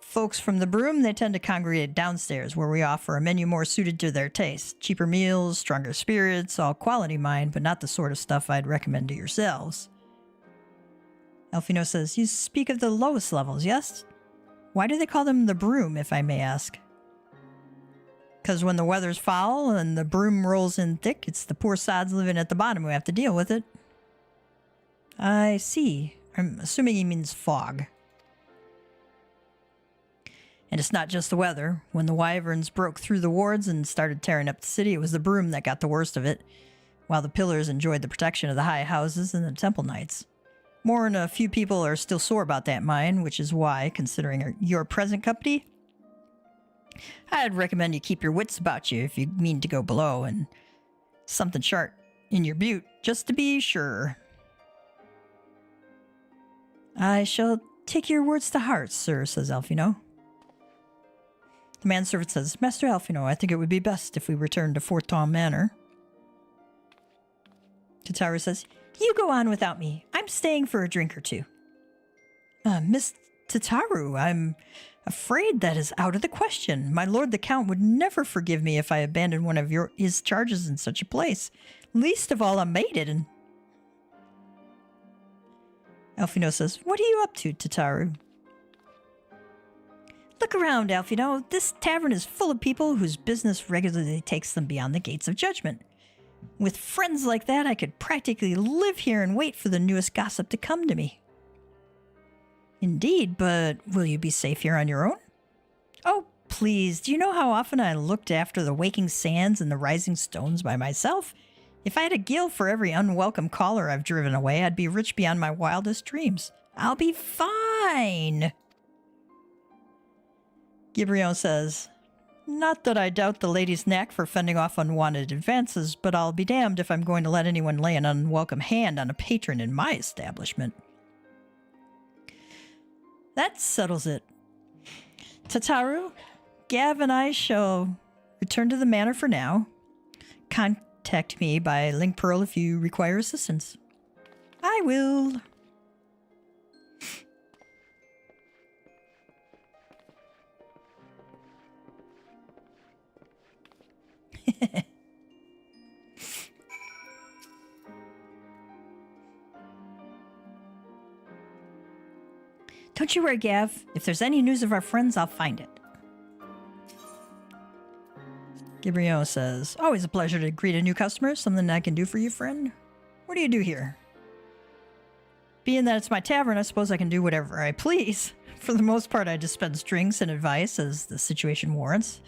Speaker 1: Folks from the Broom, they tend to congregate downstairs, where we offer a menu more suited to their taste. Cheaper meals, stronger spirits, all quality mind, but not the sort of stuff I'd recommend to yourselves. Alfino says, you speak of the lowest levels, yes? Why do they call them the Broom, if I may ask? Because when the weather's foul and the broom rolls in thick, it's the poor sods living at the bottom who have to deal with it. I see. I'm assuming he means fog. And it's not just the weather. When the wyverns broke through the wards and started tearing up the city, it was the Broom that got the worst of it, while the pillars enjoyed the protection of the high houses and the temple knights. More than a few people are still sore about that mine, which is why, considering your present company, I'd recommend you keep your wits about you if you mean to go below, and something sharp in your butte, just to be sure. I shall take your words to heart, sir, says Alfino. The manservant says, Master Alfino, I think it would be best if we return to Fort Tom Manor. Tataru says, you go on without me. I'm staying for a drink or two. Miss Tataru, I'm afraid that is out of the question. My lord the Count would never forgive me if I abandoned one of his charges in such a place. Least of all a maiden. Alfino says, what are you up to, Tataru? Look around, Alfino. This tavern is full of people whose business regularly takes them beyond the gates of judgment. With friends like that, I could practically live here and wait for the newest gossip to come to me. Indeed, but will you be safe here on your own? Oh, please, do you know how often I looked after the waking sands and the rising stones by myself? If I had a gill for every unwelcome caller I've driven away, I'd be rich beyond my wildest dreams. I'll be fine. Gibrion says, not that I doubt the lady's knack for fending off unwanted advances, but I'll be damned if I'm going to let anyone lay an unwelcome hand on a patron in my establishment. That settles it. Tataru, Gav and I shall return to the manor for now. Contact me by Link Pearl if you require assistance. I will. Don't you worry, Gav. If there's any news of our friends, I'll find it. Gibrion says, always a pleasure to greet a new customer. Something I can do for you, friend? What do you do here? Being that it's my tavern, I suppose I can do whatever I please. For the most part, I dispensed drinks and advice as the situation warrants.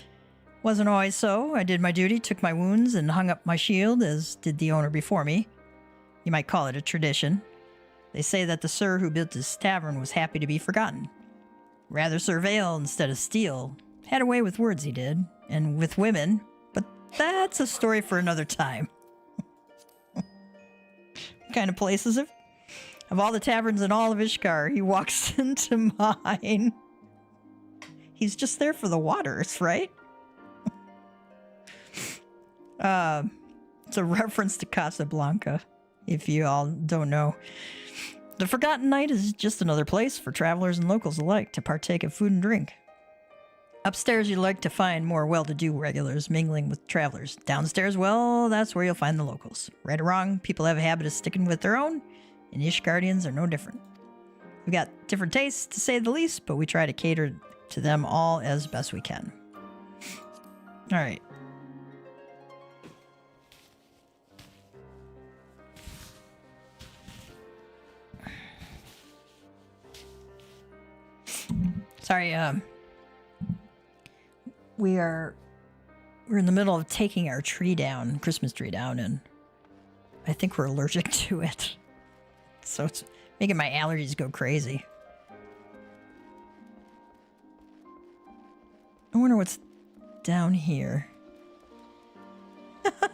Speaker 1: Wasn't always so. I did my duty, took my wounds, and hung up my shield, as did the owner before me. You might call it a tradition. They say that the sir who built this tavern was happy to be forgotten. Rather surveil instead of steal. Had a way with words, he did, and with women, but that's a story for another time. What kind of place is it? Of all the taverns in all of Ishgard, he walks into mine. He's just there for the waters, right? It's a reference to Casablanca, if you all don't know. The Forgotten Night is just another place for travelers and locals alike to partake of food and drink. Upstairs, you'd like to find more well-to-do regulars mingling with travelers. Downstairs, well, that's where you'll find the locals. Right or wrong, people have a habit of sticking with their own, and Ishgardians are no different. We've got different tastes, to say the least, but we try to cater to them all as best we can. All right. Sorry, we're in the middle of taking our tree down, Christmas tree down, and I think we're allergic to it. So it's making my allergies go crazy. I wonder what's down here. A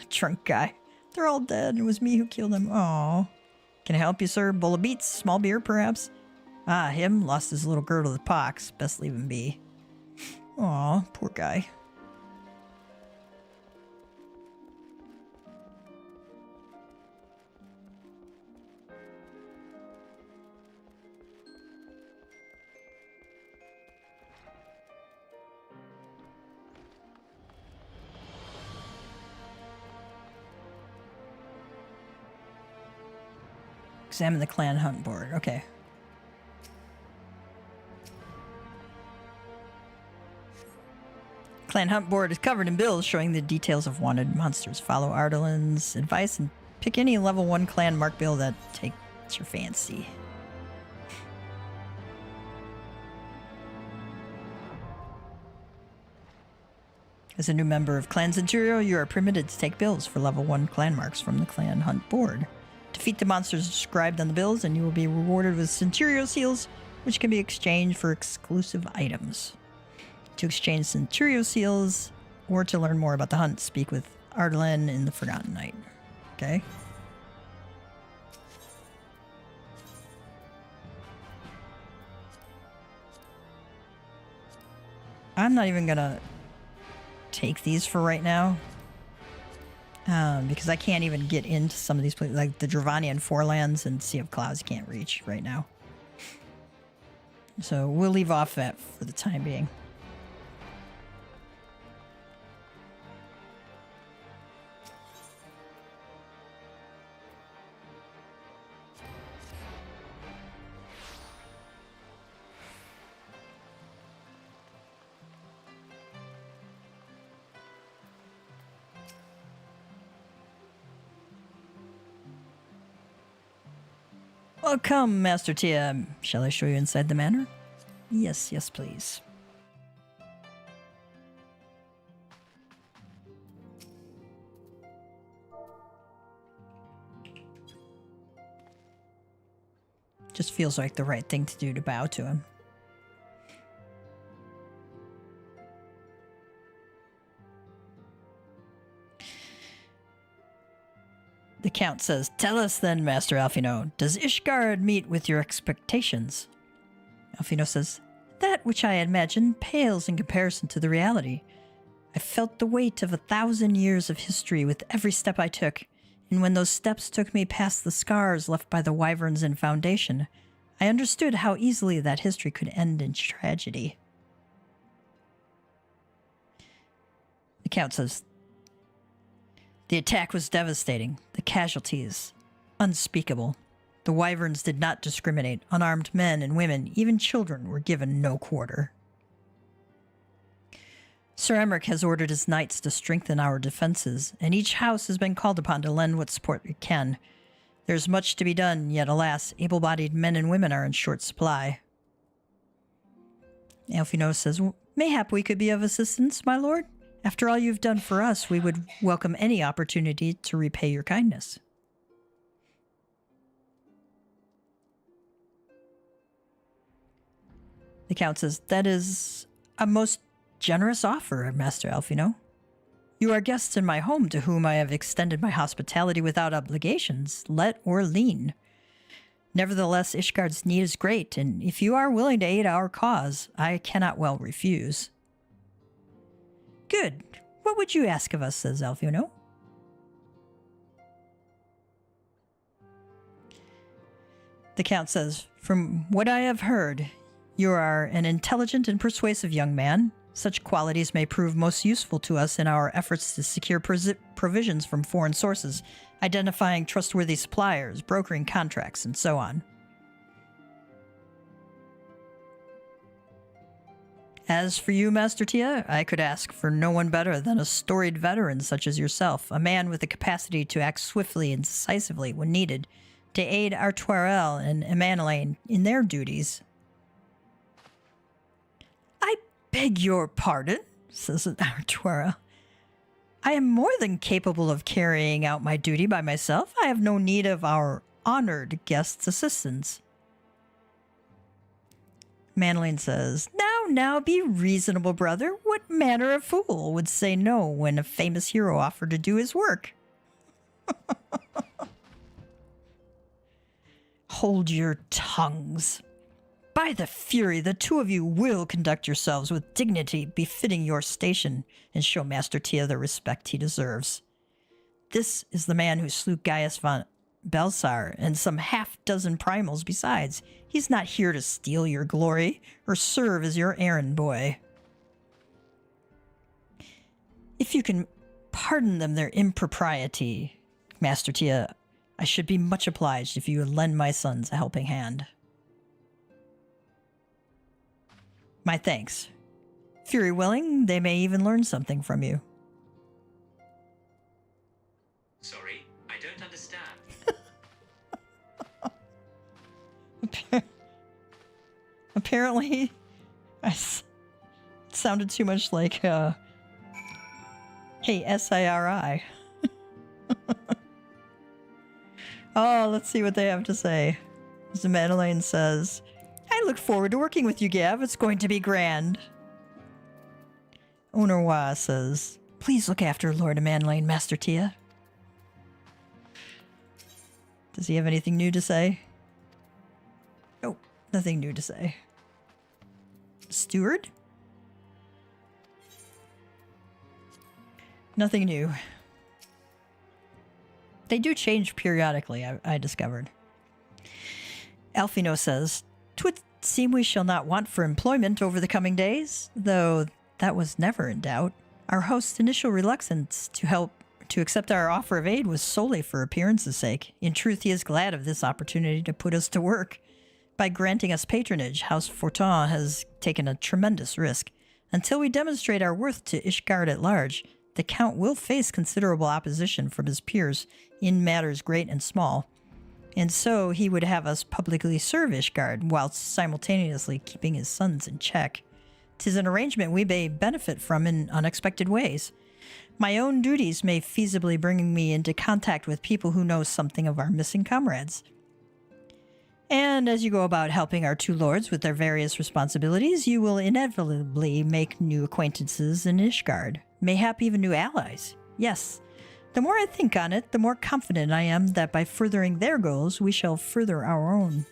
Speaker 1: drunk guy. They're all dead. It was me who killed them. Aw. Can I help you, sir? Bowl of beets? Small beer, perhaps? Ah, him lost his little girl to the pox. Best leave him be. Aw, poor guy. Examine the clan hunt board. Okay. Clan hunt board is covered in bills showing the details of wanted monsters. Follow Ardalin's advice and pick any level 1 clan mark bill that takes your fancy. As a new member of Clan Centurio, you are permitted to take bills for level 1 clan marks from the clan hunt board. Defeat the monsters described on the bills and you will be rewarded with Centurio seals, which can be exchanged for exclusive items. To exchange Centurio seals, or to learn more about the hunt, speak with Ardalin in the Forgotten Night. Okay. I'm not even gonna take these for right now. Because I can't even get into some of these places, like the Dravanian Forelands and Sea of Clouds can't reach right now. So we'll leave off that for the time being. Welcome, Master Tia. Shall I show you inside the manor? Yes, yes, please. Just feels like the right thing to do to bow to him. The Count says, "Tell us then, Master Alfino, does Ishgard meet with your expectations?" Alfino says, "That which I imagine pales in comparison to the reality. I felt the weight of 1,000 years of history with every step I took, and when those steps took me past the scars left by the wyverns in Foundation, I understood how easily that history could end in tragedy." The Count says, "The attack was devastating. The casualties, unspeakable. The wyverns did not discriminate. Unarmed men and women, even children, were given no quarter. Sir Emmerich has ordered his knights to strengthen our defenses, and each house has been called upon to lend what support it can. There's much to be done, yet alas, able-bodied men and women are in short supply. Elfino says, mayhap we could be of assistance, my lord. After all you've done for us, we would welcome any opportunity to repay your kindness. The Count says, that is a most generous offer, Master Elfino. You are guests in my home to whom I have extended my hospitality without obligations, let or lien. Nevertheless, Ishgard's need is great, and if you are willing to aid our cause, I cannot well refuse. Good. What would you ask of us, says Elfino. The Count says, from what I have heard, you are an intelligent and persuasive young man. Such qualities may prove most useful to us in our efforts to secure provisions from foreign sources, identifying trustworthy suppliers, brokering contracts, and so on. As for you, Master Tia, I could ask for no one better than a storied veteran such as yourself, a man with the capacity to act swiftly and decisively when needed, to aid Artuarel and Emmanuel in their duties. I beg your pardon, says Artuarel. I am more than capable of carrying out my duty by myself. I have no need of our honored guest's assistance. Manolin says, Now, be reasonable, brother. What manner of fool would say no when a famous hero offered to do his work? Hold your tongues. By the Fury, the two of you will conduct yourselves with dignity befitting your station and show Master Tia the respect he deserves. This is the man who slew Gaius von Belsar and some half-dozen primals besides. He's not here to steal your glory or serve as your errand boy. If you can pardon them their impropriety, Master Tia, I should be much obliged if you would lend my sons a helping hand. My thanks. Fury willing, they may even learn something from you.
Speaker 5: Sorry, I don't understand.
Speaker 1: Apparently, it sounded too much like, hey, SIRI. Oh, let's see what they have to say. Mr. Madeleine says, I look forward to working with you, Gav. It's going to be grand. Onorwa says, please look after Lord Madeleine, Master Tia. Does he have anything new to say? Nope, nothing new to say. Steward? Nothing new. They do change periodically, I discovered. Alfino says, 'Twould seem we shall not want for employment over the coming days, though that was never in doubt. Our host's initial reluctance to accept our offer of aid was solely for appearance's sake. In truth, he is glad of this opportunity to put us to work. By granting us patronage, House Fortin has taken a tremendous risk. Until we demonstrate our worth to Ishgard at large, the Count will face considerable opposition from his peers in matters great and small. And so he would have us publicly serve Ishgard, whilst simultaneously keeping his sons in check. 'Tis an arrangement we may benefit from in unexpected ways. My own duties may feasibly bring me into contact with people who know something of our missing comrades. And as you go about helping our two lords with their various responsibilities, you will inevitably make new acquaintances in Ishgard, mayhap even new allies. Yes, the more I think on it, the more confident I am that by furthering their goals, we shall further our own.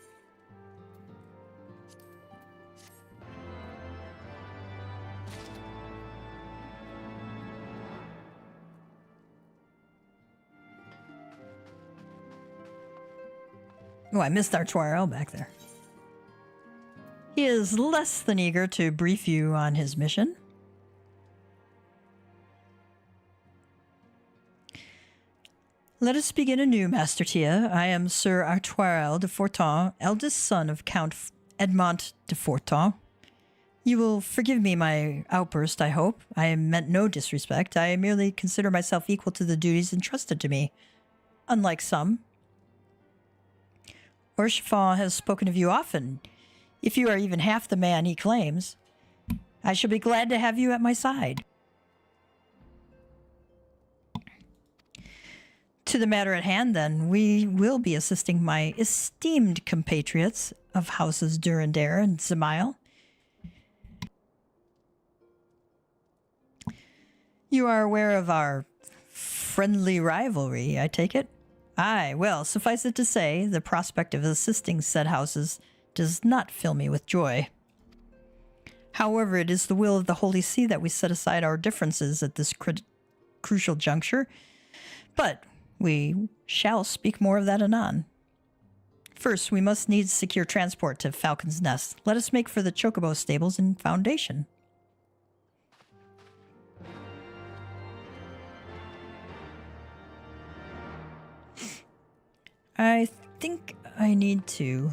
Speaker 1: Oh, I missed Artuarel back there. He is less than eager to brief you on his mission. Let us begin anew, Master Tia. I am Sir Artuarel de Fortin, eldest son of Count Edmont de Fortin. You will forgive me my outburst, I hope. I meant no disrespect. I merely consider myself equal to the duties entrusted to me, unlike some. Orchefon has spoken of you often, if you are even half the man he claims. I shall be glad to have you at my side. To the matter at hand, then, we will be assisting my esteemed compatriots of houses Durandare and Zemail. You are aware of our friendly rivalry, I take it? Aye, well, suffice it to say, the prospect of assisting said houses does not fill me with joy. However, it is the will of the Holy See that we set aside our differences at this crucial juncture, but we shall speak more of that anon. First, we must needs secure transport to Falcon's Nest. Let us make for the Chocobo stables and foundation. I think I need to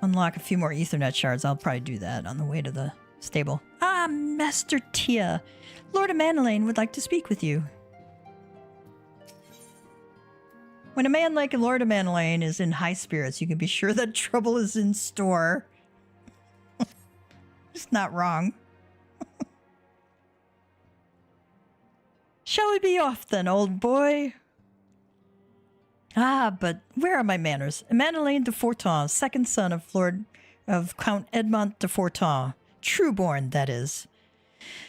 Speaker 1: unlock a few more Ethernet shards. I'll probably do that on the way to the stable. Ah, Master Tia. Lord Amanelaine would like to speak with you. When a man like Lord Amanelaine is in high spirits, you can be sure that trouble is in store. It's not wrong. Shall we be off then, old boy? Ah, but where are my manners? Amanelaine de Fortin, second son of Count Edmond de Fortin. Trueborn, that is.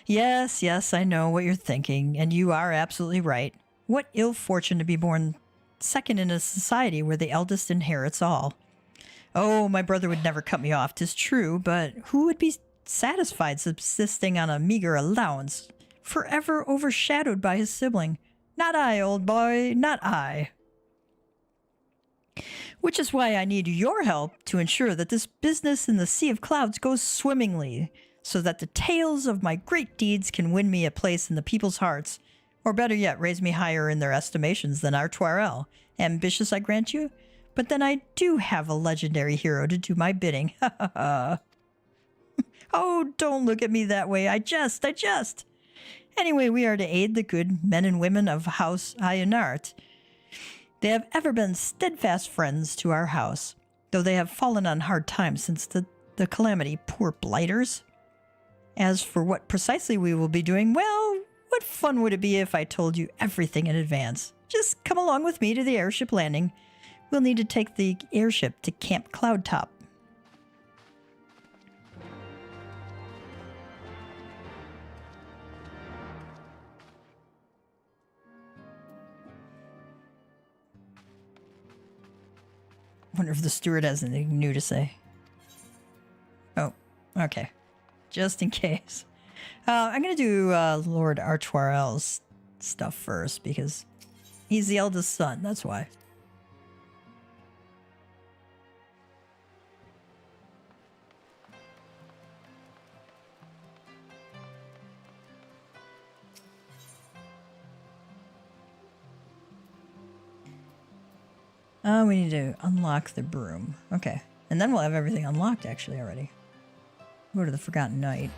Speaker 1: Yes, yes, I know what you're thinking, and you are absolutely right. What ill fortune to be born second in a society where the eldest inherits all. Oh, my brother would never cut me off, 'tis true, but who would be satisfied subsisting on a meager allowance, forever overshadowed by his sibling? Not I, old boy, not I. Which is why I need your help to ensure that this business in the Sea of Clouds goes swimmingly, so that the tales of my great deeds can win me a place in the people's hearts, or better yet, raise me higher in their estimations than Artoirel. Ambitious, I grant you, but then I do have a legendary hero to do my bidding. Ha ha ha. Oh, don't look at me that way. I jest. Anyway, we are to aid the good men and women of House Ionart. They have ever been steadfast friends to our house, though they have fallen on hard times since the calamity, poor blighters. As for what precisely we will be doing, well, what fun would it be if I told you everything in advance? Just come along with me to the airship landing. We'll need to take the airship to Camp Cloudtop. Wonder if the steward has anything new to say. Oh, okay. Just in case. I'm going to do Lord Artoirel's stuff first, because he's the eldest son, that's why. We need to unlock the broom. Okay. And then we'll have everything unlocked, actually, already. Go to the Forgotten Night.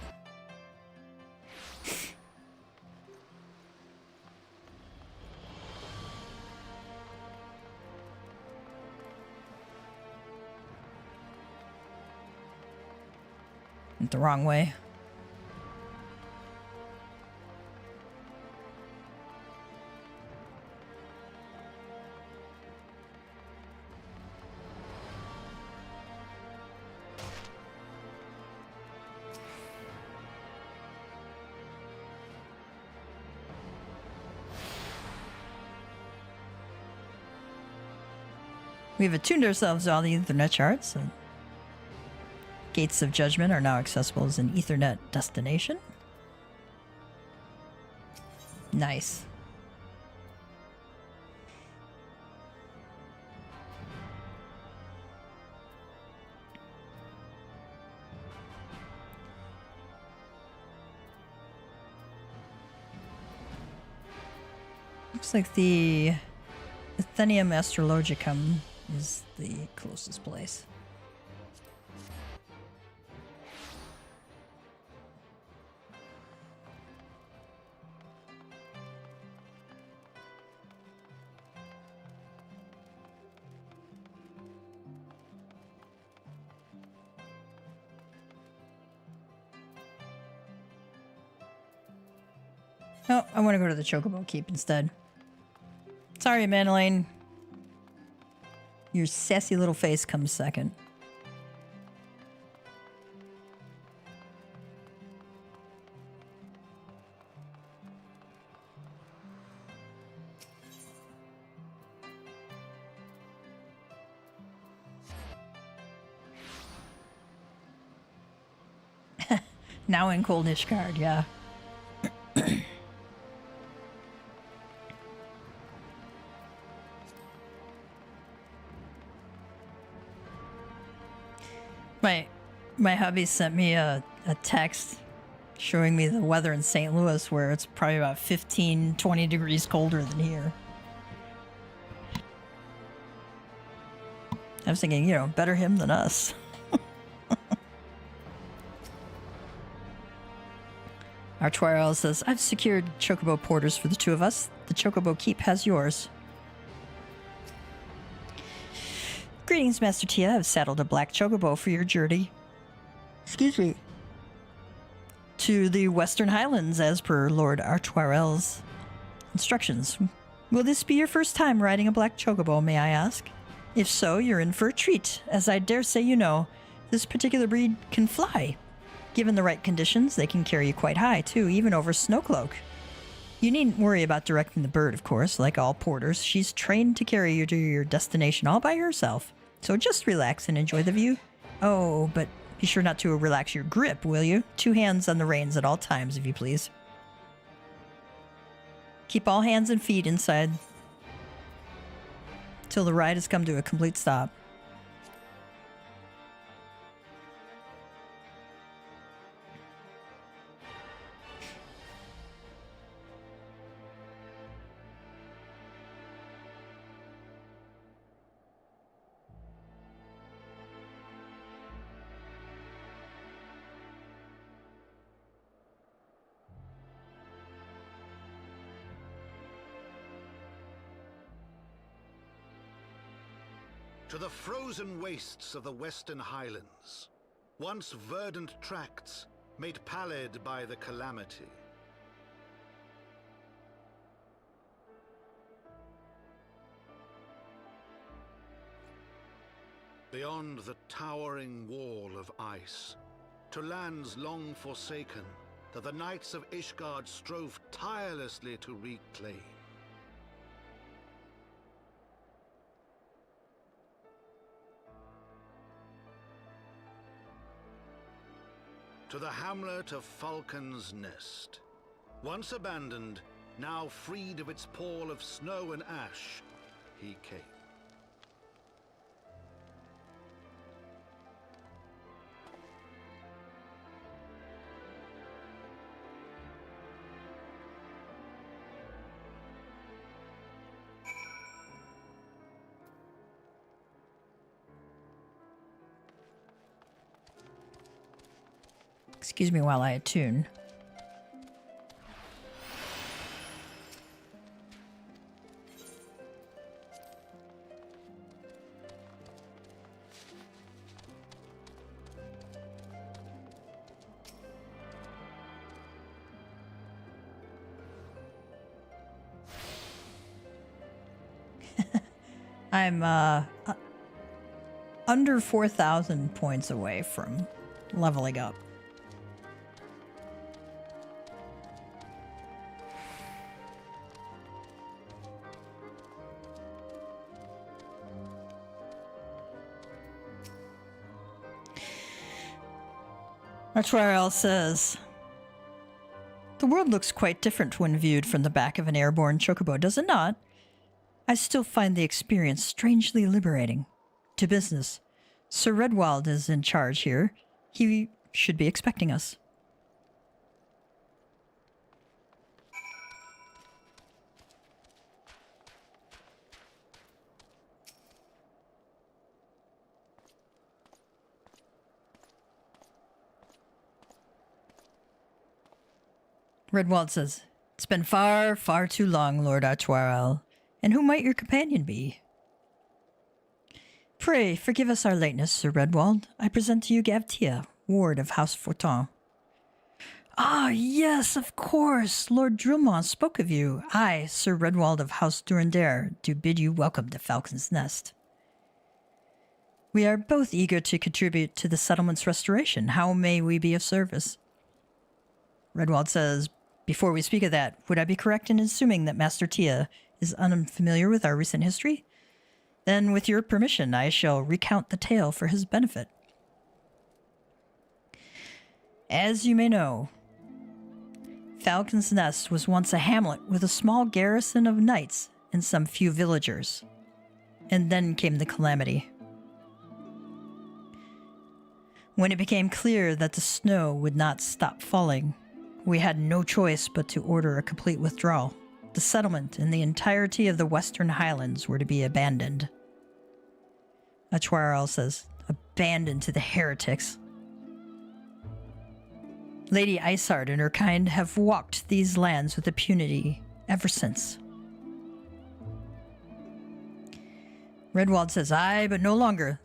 Speaker 1: Went the wrong way. We've attuned ourselves to all the Ethernet charts. And Gates of Judgment are now accessible as an Ethernet destination. Nice. Looks like the Athenium Astrologicum is the closest place. Oh, I want to go to the Chocobo Keep instead. Sorry, Madeline. Your sassy little face comes second. Now in Cold Ishgard, yeah. My hubby sent me a text showing me the weather in St. Louis, where it's probably about 15, 20 degrees colder than here. I was thinking, you know, better him than us. Artuarel says, I've secured Chocobo porters for the two of us. The Chocobo Keep has yours. Greetings, Master Tia. I've saddled a black Chocobo for your journey. Excuse me. To the Western Highlands, as per Lord Artuarel's instructions. Will this be your first time riding a black Chocobo, may I ask? If so, you're in for a treat, as I dare say you know, this particular breed can fly. Given the right conditions, they can carry you quite high, too, even over Snowcloak. You needn't worry about directing the bird, of course. Like all porters, she's trained to carry you to your destination all by herself. So just relax and enjoy the view. Oh, but be sure not to relax your grip, will you? 2 hands on the reins at all times, if you please. Keep all hands and feet inside till the ride has come to a complete stop.
Speaker 4: To the frozen wastes of the Western Highlands, once verdant tracts made pallid by the calamity. Beyond the towering wall of ice, to lands long forsaken that the knights of Ishgard strove tirelessly to reclaim. To the hamlet of Falcon's Nest. Once abandoned, now freed of its pall of snow and ash, he came.
Speaker 1: Excuse me while I attune. I'm under 4,000 points away from leveling up. Artuarel says, the world looks quite different when viewed from the back of an airborne chocobo, does it not? I still find the experience strangely liberating. To business. Sir Redwald is in charge here. He should be expecting us. Redwald says, it's been far, far too long, Lord Artuarel. And who might your companion be? Pray, forgive us our lateness, Sir Redwald. I present to you Tia, ward of House Fortin. Ah, yes, of course. Lord Drillmont spoke of you. I, Sir Redwald of House Durandare, do bid you welcome to Falcon's Nest. We are both eager to contribute to the settlement's restoration. How may we be of service? Redwald says, before we speak of that, would I be correct in assuming that Master Tia is unfamiliar with our recent history? Then, with your permission, I shall recount the tale for his benefit. As you may know, Falcon's Nest was once a hamlet with a small garrison of knights and some few villagers. And then came the calamity. When it became clear that the snow would not stop falling, we had no choice but to order a complete withdrawal. The settlement and the entirety of the Western Highlands were to be abandoned. Achwarel says, abandoned to the heretics. Lady Iceheart and her kind have walked these lands with impunity ever since. Redwald says, aye, but no longer.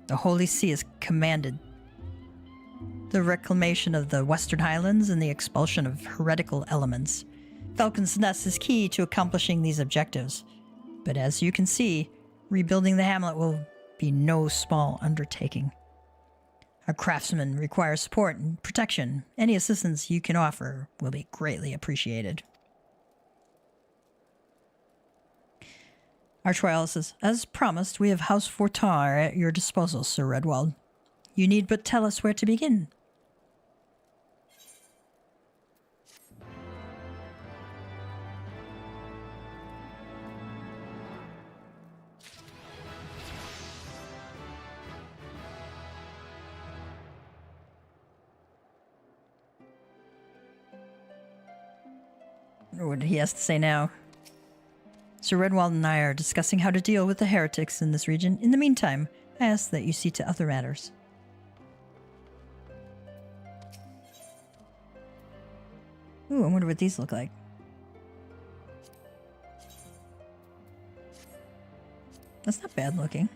Speaker 1: The Holy See has commanded the reclamation of the Western Highlands and the expulsion of heretical elements. Falcon's Nest is key to accomplishing these objectives. But as you can see, rebuilding the hamlet will be no small undertaking. Our craftsmen require support and protection. Any assistance you can offer will be greatly appreciated. Archwile says, as promised, we have House Fortar at your disposal, Sir Redwald. You need but tell us where to begin. What he has to say now. Sir Redwald and I are discussing how to deal with the heretics in this region. In the meantime, I ask that you see to other matters. Ooh, I wonder what these look like. That's not bad looking.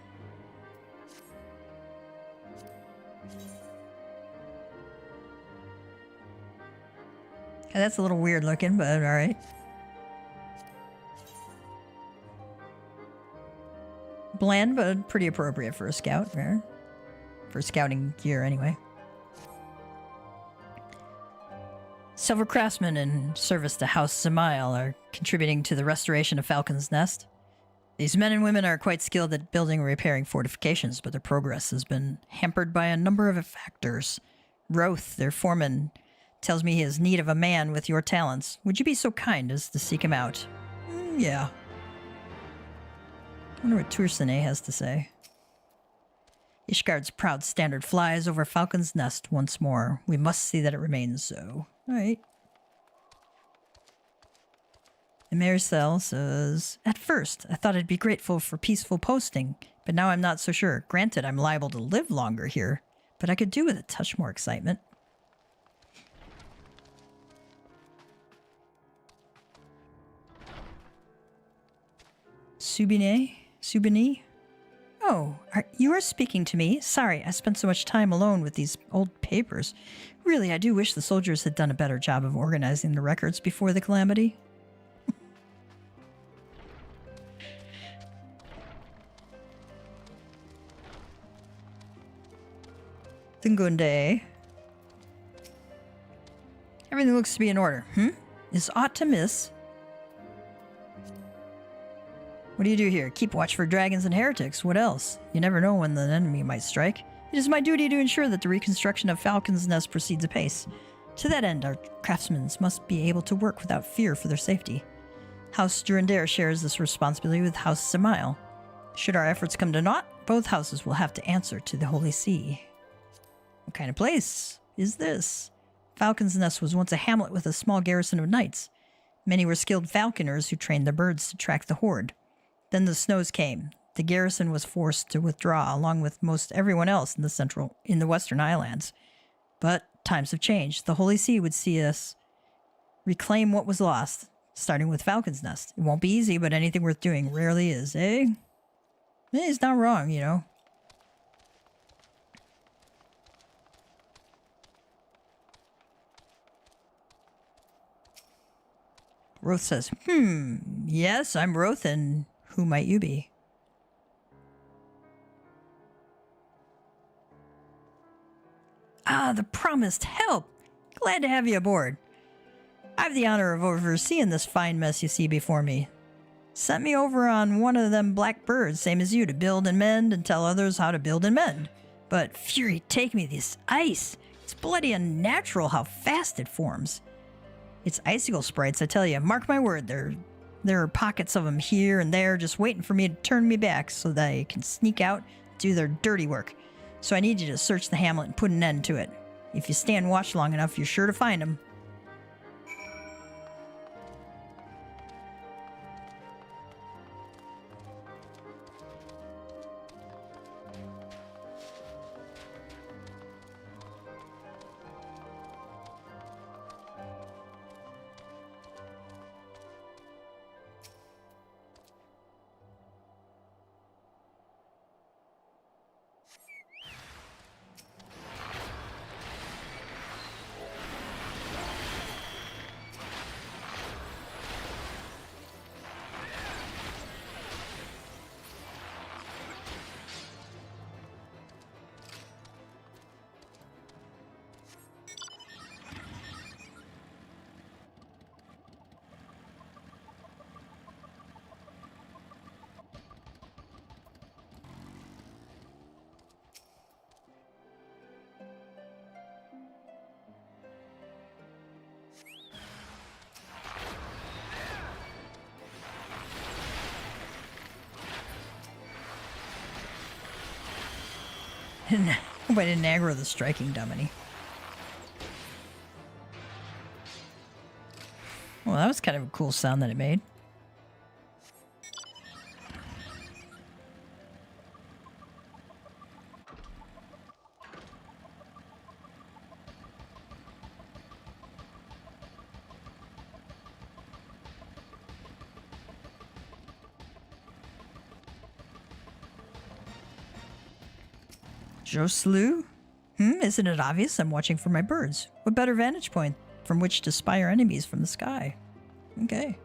Speaker 1: That's a little weird looking, but alright. Bland, but pretty appropriate for a scout, right? For scouting gear, anyway. Several craftsmen in service to House Zemail are contributing to the restoration of Falcon's Nest. These men and women are quite skilled at building and repairing fortifications, but their progress has been hampered by a number of factors. Roth, their foreman, tells me he has need of a man with your talents. Would you be so kind as to seek him out? Yeah. I wonder what Tursine has to say. Ishgard's proud standard flies over Falcon's Nest once more. We must see that it remains so. Alright. And Maricel says, at first, I thought I'd be grateful for peaceful posting, but now I'm not so sure. Granted, I'm liable to live longer here, but I could do with a touch more excitement. Subini? Oh, you are speaking to me? Sorry, I spent so much time alone with these old papers. Really, I do wish the soldiers had done a better job of organizing the records before the calamity. Thingunde. Everything looks to be in order. Is aught to miss? What do you do here? Keep watch for dragons and heretics. What else? You never know when the enemy might strike. It is my duty to ensure that the reconstruction of Falcon's Nest proceeds apace. To that end, our craftsmen must be able to work without fear for their safety. House Durandare shares this responsibility with House Zemail. Should our efforts come to naught, both houses will have to answer to the Holy See. What kind of place is this? Falcon's Nest was once a hamlet with a small garrison of knights. Many were skilled falconers who trained the birds to track the horde. Then the snows came. The garrison was forced to withdraw, along with most everyone else in the Western Highlands. But times have changed. The Holy See would see us reclaim what was lost, starting with Falcon's Nest. It won't be easy, but anything worth doing rarely is, eh? He's not wrong, you know. Roth says, yes, I'm Roth, and who might you be? Ah, the promised help. Glad to have you aboard. I have the honor of overseeing this fine mess you see before me. Sent me over on one of them black birds, same as you, to build and mend and tell others how to build and mend. But fury take me, this ice. It's bloody unnatural how fast it forms. It's icicle sprites, I tell you. Mark my word, there are pockets of them here and there just waiting for me to turn me back so they can sneak out, do their dirty work. So I need you to search the hamlet and put an end to it. If you stand watch long enough, you're sure to find them. Hope I didn't aggro the striking dummy. Well, that was kind of a cool sound that it made. Joslu? Isn't it obvious? I'm watching for my birds. What better vantage point from which to spy our enemies from the sky? Okay.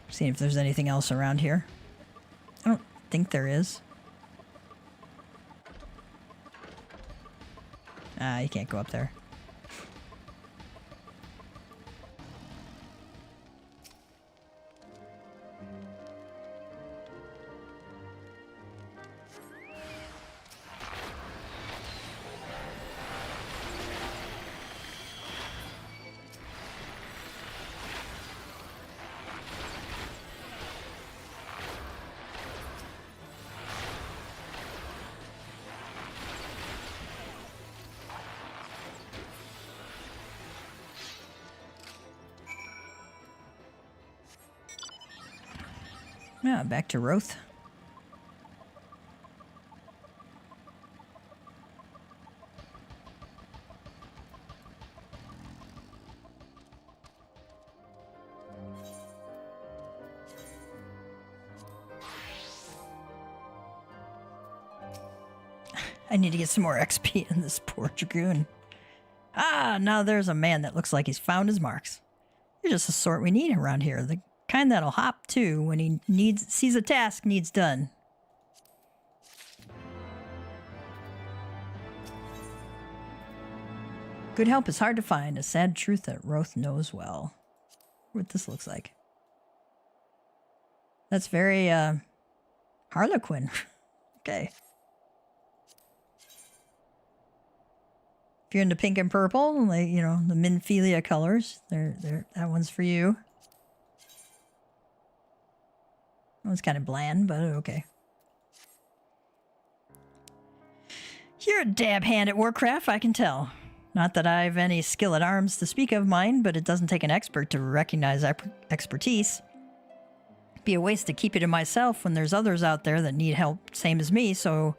Speaker 1: Seeing if there's anything else around here. I don't think there is. Ah, you can't go up there. Yeah, back to Roth. I need to get some more XP in this poor dragoon. Ah, now there's a man that looks like he's found his marks. You're just the sort we need around here. The kind that'll hop too when he sees a task needs done. Good help is hard to find, a sad truth that Roth knows well. What this looks like. That's very Harlequin. Okay. If you're into pink and purple, like, you know, the Minfilia colors, that one's for you. That one's kind of bland, but okay. You're a dab hand at Warcraft, I can tell. Not that I've any skill at arms to speak of mine, but it doesn't take an expert to recognize expertise. It'd be a waste to keep it to myself when there's others out there that need help, same as me, so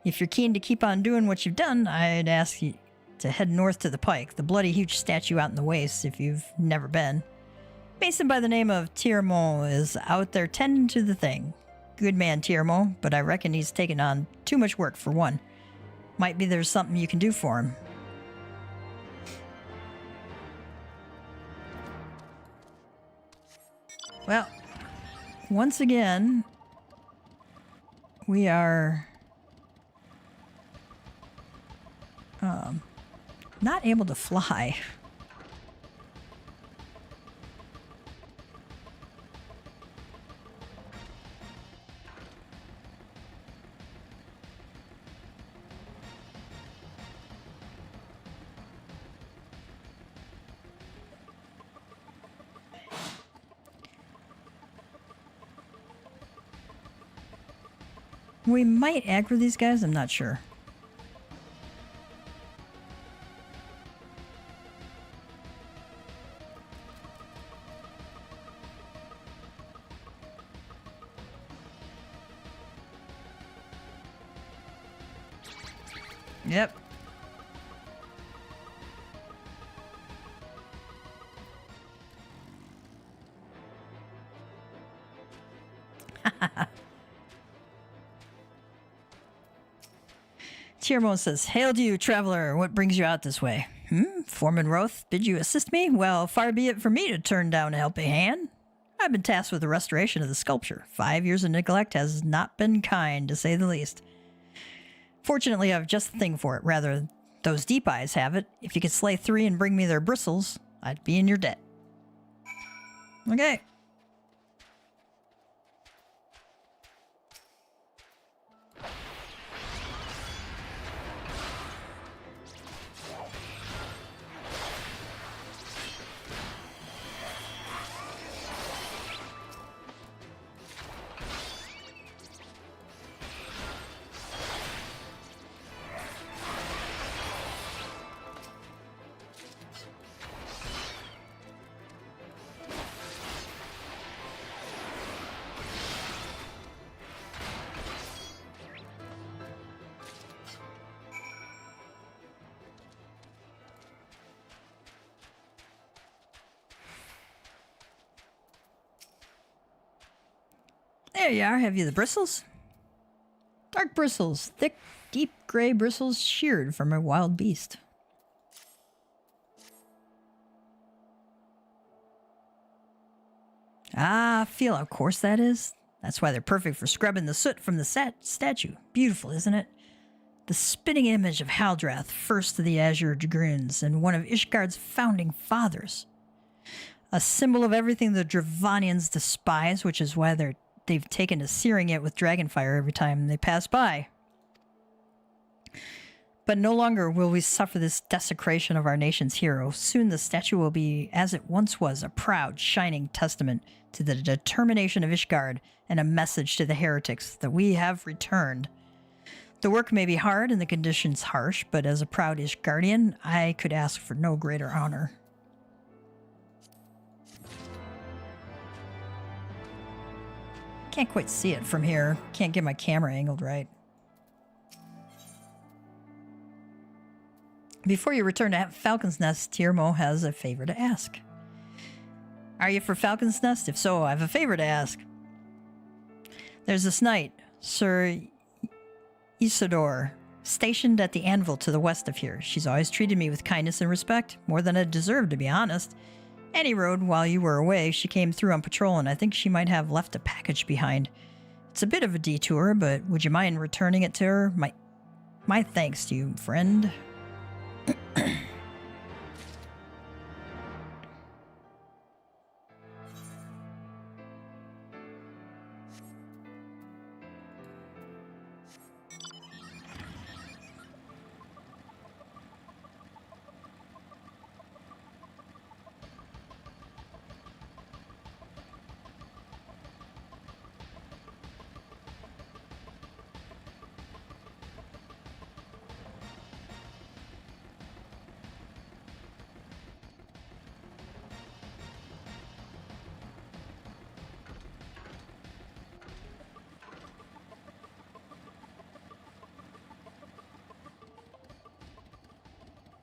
Speaker 1: if you're keen to keep on doing what you've done, I'd ask you to head north to the Pike, the bloody huge statue out in the wastes if you've never been. Mason by the name of Tiermont is out there tending to the thing. Good man, Tiermont, but I reckon he's taken on too much work for one. Might be there's something you can do for him. Well, once again, we are not able to fly. We might aggro these guys, I'm not sure. Yep. Tiermo says, "Hail to you, traveler. What brings you out this way?" Foreman Roth, bid you assist me? Well, far be it for me to turn down a helping hand. I've been tasked with the restoration of the sculpture. 5 years of neglect has not been kind, to say the least. Fortunately, I've just the thing for it. Rather, those deep eyes have it. If you could slay 3 and bring me their bristles, I'd be in your debt. Okay. There you are. Have you the bristles? Dark bristles. Thick, deep gray bristles sheared from a wild beast. Ah, feel how coarse that is. That's why they're perfect for scrubbing the soot from the statue. Beautiful, isn't it? The spitting image of Haldrath, first of the Azure Dragoons, and one of Ishgard's founding fathers. A symbol of everything the Dravanians despise, which is why they've taken to searing it with dragonfire every time they pass by. But no longer will we suffer this desecration of our nation's hero. Soon the statue will be, as it once was, a proud, shining testament to the determination of Ishgard and a message to the heretics that we have returned. The work may be hard and the conditions harsh, but as a proud Ishgardian, I could ask for no greater honor. Can't quite see it from here. Can't get my camera angled right. Before you return to Falcon's Nest, Tiermo has a favor to ask. Are you for Falcon's Nest? If so, I have a favor to ask. There's this knight, Sir Isidore, stationed at the anvil to the west of here. She's always treated me with kindness and respect, more than I deserve, to be honest. Any road while you were away, she came through on patrol, and I think she might have left a package behind. It's a bit of a detour, but would you mind returning it to her? My thanks to you, friend.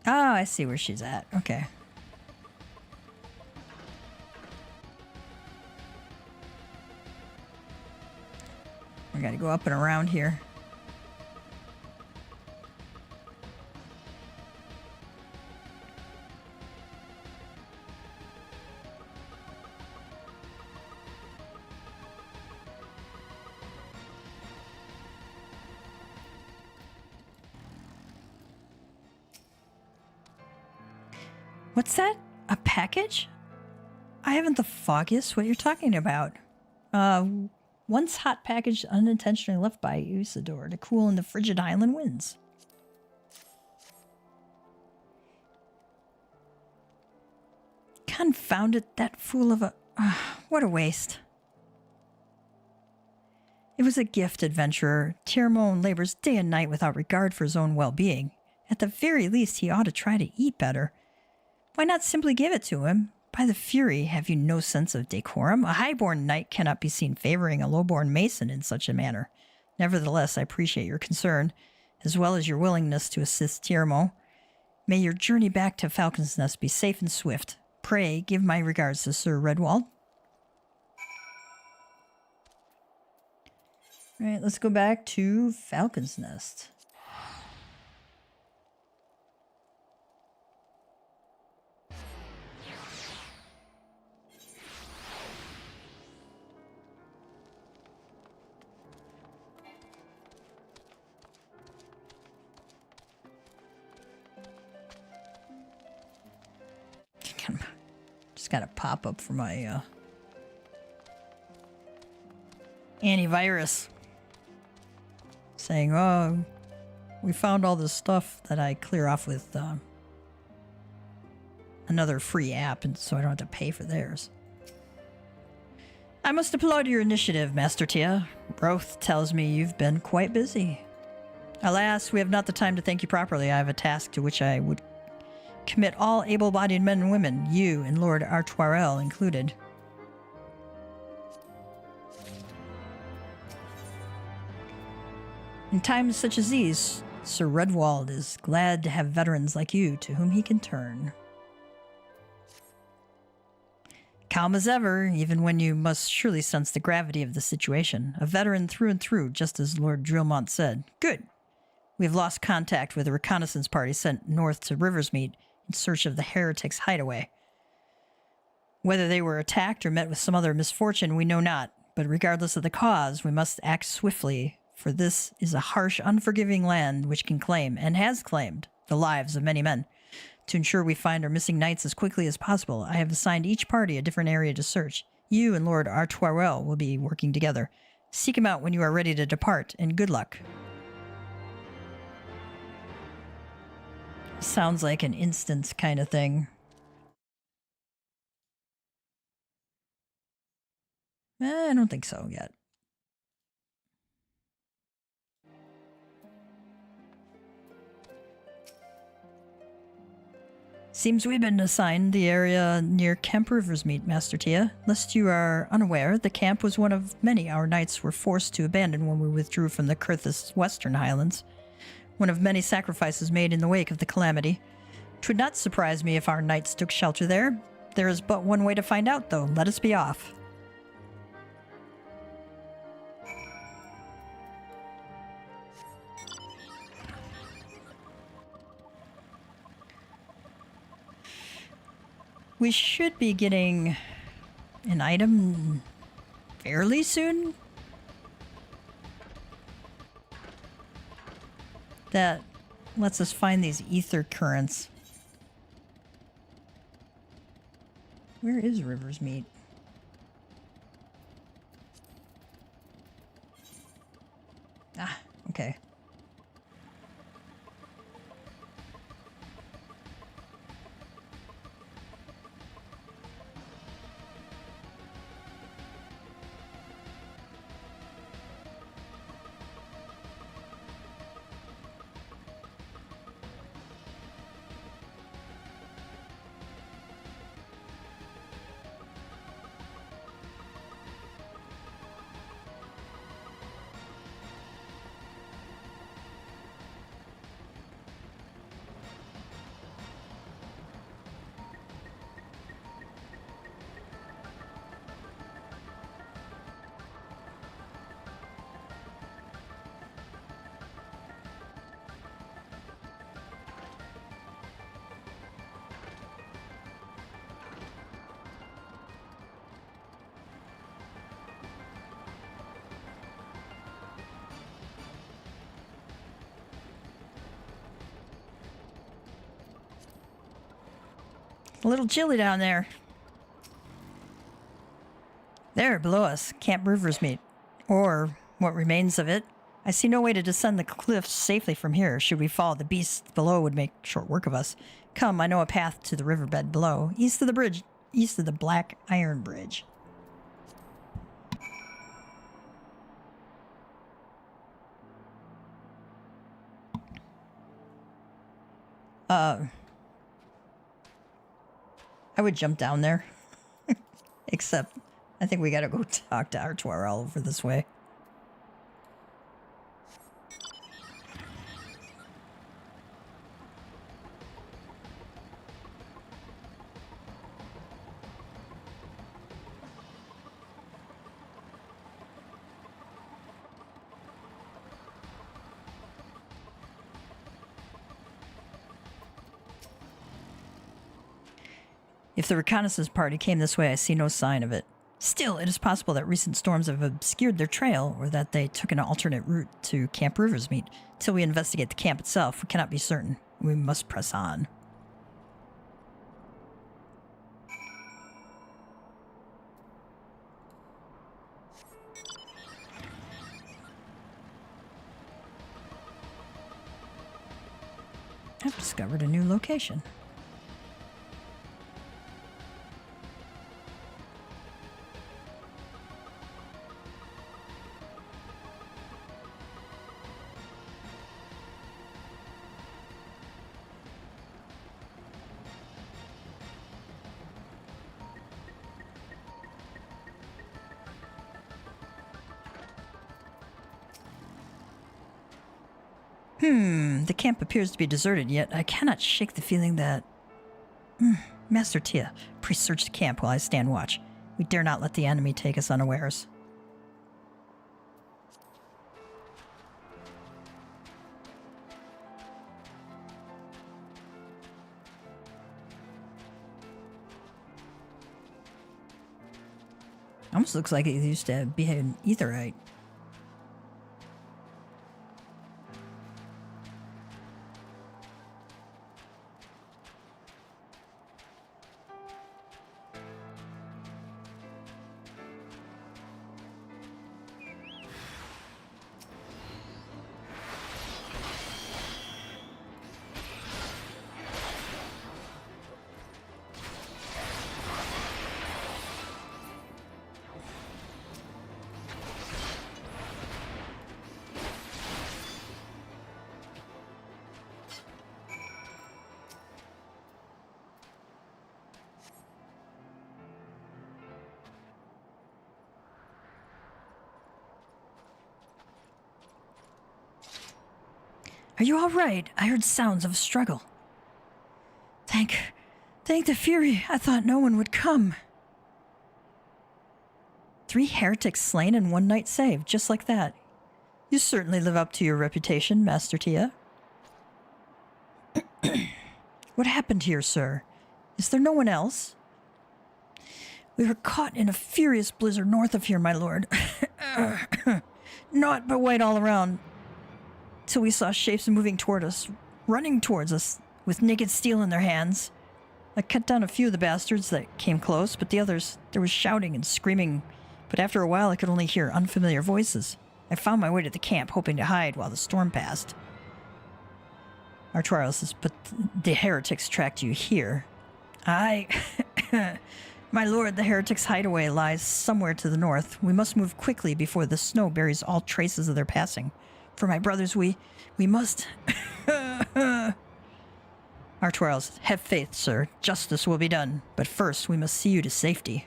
Speaker 1: Oh, I see where she's at. Okay. I gotta go up and around here. What's that? A package? I haven't the foggiest what you're talking about. Once hot package unintentionally left by Usador to cool in the frigid highland winds. Confound it, that fool of a... what a waste. It was a gift, adventurer. Tyrmone labors day and night without regard for his own well-being. At the very least, he ought to try to eat better. Why not simply give it to him? By the Fury, have you no sense of decorum? A highborn knight cannot be seen favoring a lowborn mason in such a manner. Nevertheless, I appreciate your concern, as well as your willingness to assist Tyrmone. May your journey back to Falcon's Nest be safe and swift. Pray, give my regards to Sir Redwald. All right, let's go back to Falcon's Nest. Just got a pop-up for my antivirus saying, oh, we found all this stuff that I clear off with another free app, and so I don't have to pay for theirs. I must applaud your initiative, Master Tia. Roth tells me you've been quite busy. Alas, we have not the time to thank you properly. I have a task to which I would commit all able-bodied men and women, you and Lord Artoirel included. In times such as these, Sir Redwald is glad to have veterans like you to whom he can turn. Calm as ever, even when you must surely sense the gravity of the situation. A veteran through and through, just as Lord Drillmont said. Good. We have lost contact with a reconnaissance party sent north to Riversmeet in search of the heretics' hideaway. Whether they were attacked or met with some other misfortune, we know not. But regardless of the cause, we must act swiftly, for this is a harsh, unforgiving land which can claim, and has claimed, the lives of many men. To ensure we find our missing knights as quickly as possible, I have assigned each party a different area to search. You and Lord Artoirel will be working together. Seek him out when you are ready to depart, and good luck. Sounds like an instance kind of thing. I don't think so yet. Seems we've been assigned the area near Camp Riversmeet, Master Tia. Lest you are unaware, the camp was one of many our knights were forced to abandon when we withdrew from the Kurthis Western Highlands. One of many sacrifices made in the wake of the calamity. 'Twould not surprise me if our knights took shelter there. There is but one way to find out, though. Let us be off. We should be getting an item fairly soon. That lets us find these ether currents. Where is Riversmeet? Ah, okay. A little chilly down there. There, below us, Camp Rivers meet. Or what remains of it. I see no way to descend the cliffs safely from here. Should we fall, the beasts below would make short work of us. Come, I know a path to the riverbed below. East of the bridge. East of the Black Iron Bridge. I would jump down there. Except, I think we gotta go talk to Artois all over this way. If the reconnaissance party came this way, I see no sign of it. Still, it is possible that recent storms have obscured their trail, or that they took an alternate route to Camp Rivers Meet. Till we investigate the camp itself, we cannot be certain. We must press on. I've discovered a new location. The camp appears to be deserted, yet I cannot shake the feeling that... Master Tia, please search the camp while I stand watch. We dare not let the enemy take us unawares. Almost looks like it used to be an etherite. Are you all right? I heard sounds of a struggle. Thank the Fury. I thought no one would come. 3 heretics slain and 1 knight saved, just like that. You certainly live up to your reputation, Master Tia. What happened here, sir? Is there no one else? We were caught in a furious blizzard north of here, my lord. Naught but white all around. Till we saw shapes moving toward us, running towards us, with naked steel in their hands. I cut down a few of the bastards that came close, but the others, there was shouting and screaming, but after a while I could only hear unfamiliar voices. I found my way to the camp, hoping to hide while the storm passed. Artois says, but the heretics tracked you here. My lord, the heretics' hideaway lies somewhere to the north. We must move quickly before the snow buries all traces of their passing. For my brothers, we must... Artois, have faith, sir. Justice will be done. But first, we must see you to safety.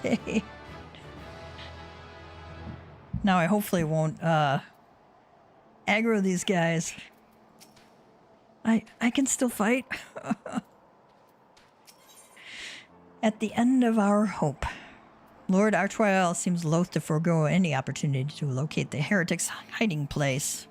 Speaker 1: Yay. Now I hopefully won't, aggro these guys. I can still fight. At the end of our hope, Lord Artois seems loath to forego any opportunity to locate the heretic's hiding place.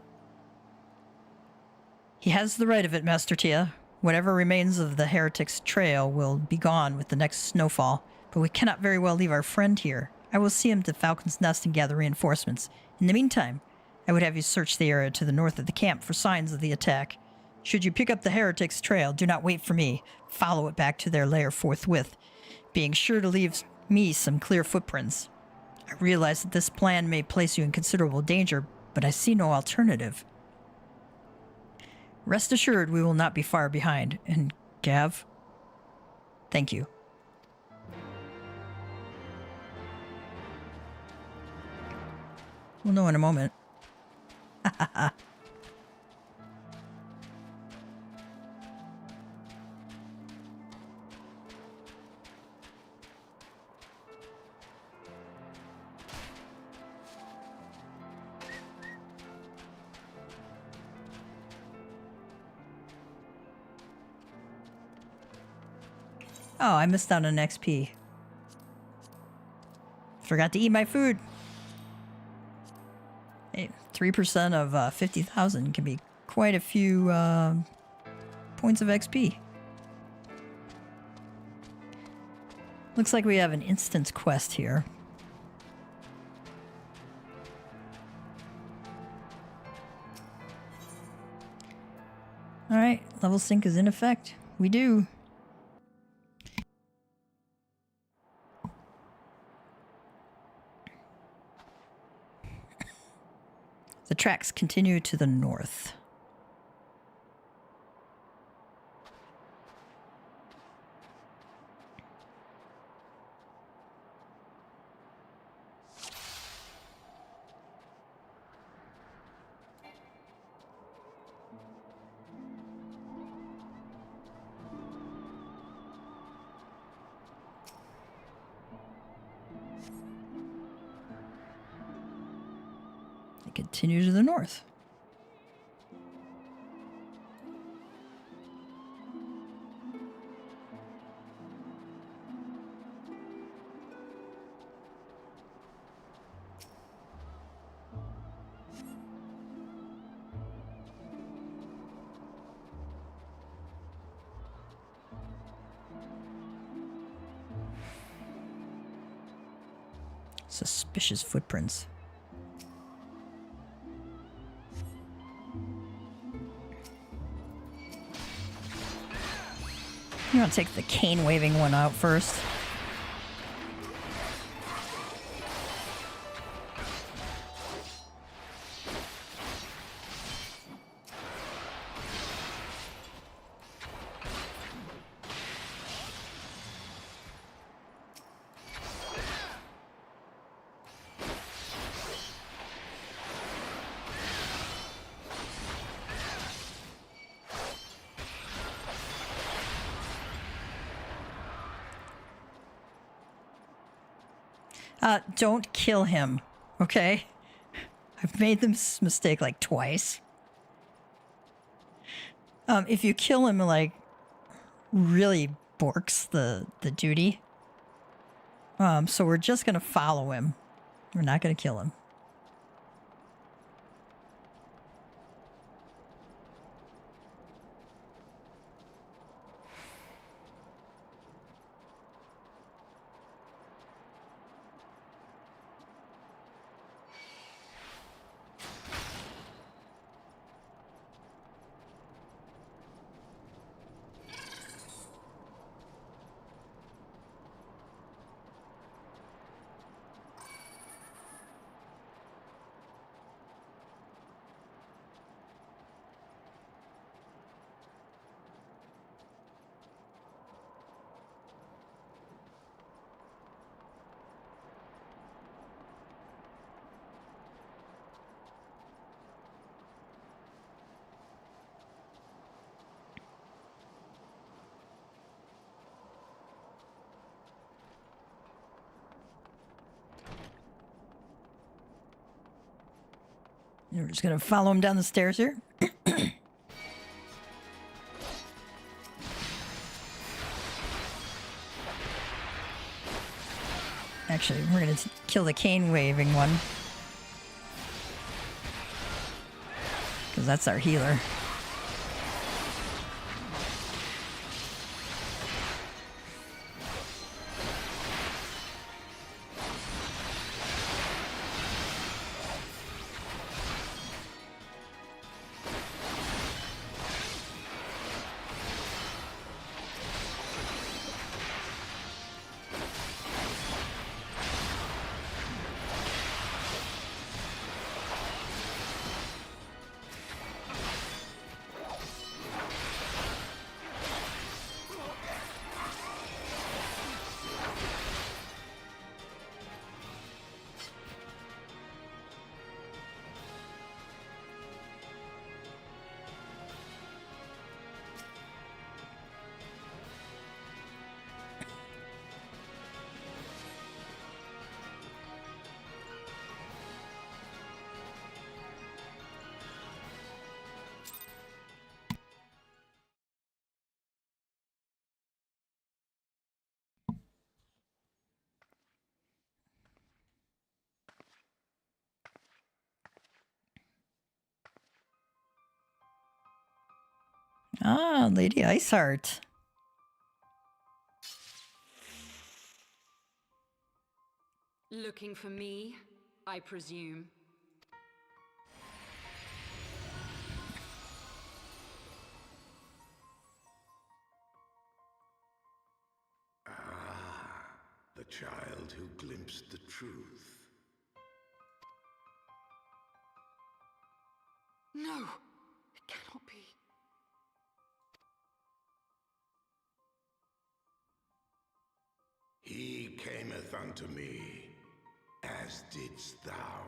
Speaker 1: He has the right of it, Master Tia. Whatever remains of the heretic's trail will be gone with the next snowfall, but we cannot very well leave our friend here. I will see him to Falcon's Nest and gather reinforcements. In the meantime, I would have you search the area to the north of the camp for signs of the attack. Should you pick up the heretics' trail, do not wait for me. Follow it back to their lair forthwith, being sure to leave me some clear footprints. I realize that this plan may place you in considerable danger, but I see no alternative. Rest assured we will not be far behind. And Gav, thank you. We'll know in a moment. Oh, I missed out on XP. Forgot to eat my food. Hey, 3% of 50,000 can be quite a few points of XP. Looks like we have an instance quest here. Alright, level sync is in effect. We do. The tracks continue to the north. Continue to the north. Suspicious footprints. You want to take the cane waving one out first. Don't kill him, okay? I've made this mistake like twice. If you kill him, like, really borks the duty. So we're just gonna follow him. We're not gonna kill him. We're just going to follow him down the stairs here. Actually, we're going to kill the cane waving one. Because that's our healer. Ah, Lady Iceheart.
Speaker 6: Looking for me, I presume.
Speaker 7: The child who glimpsed the truth.
Speaker 6: No! It cannot be.
Speaker 7: He cameth unto me, as didst thou.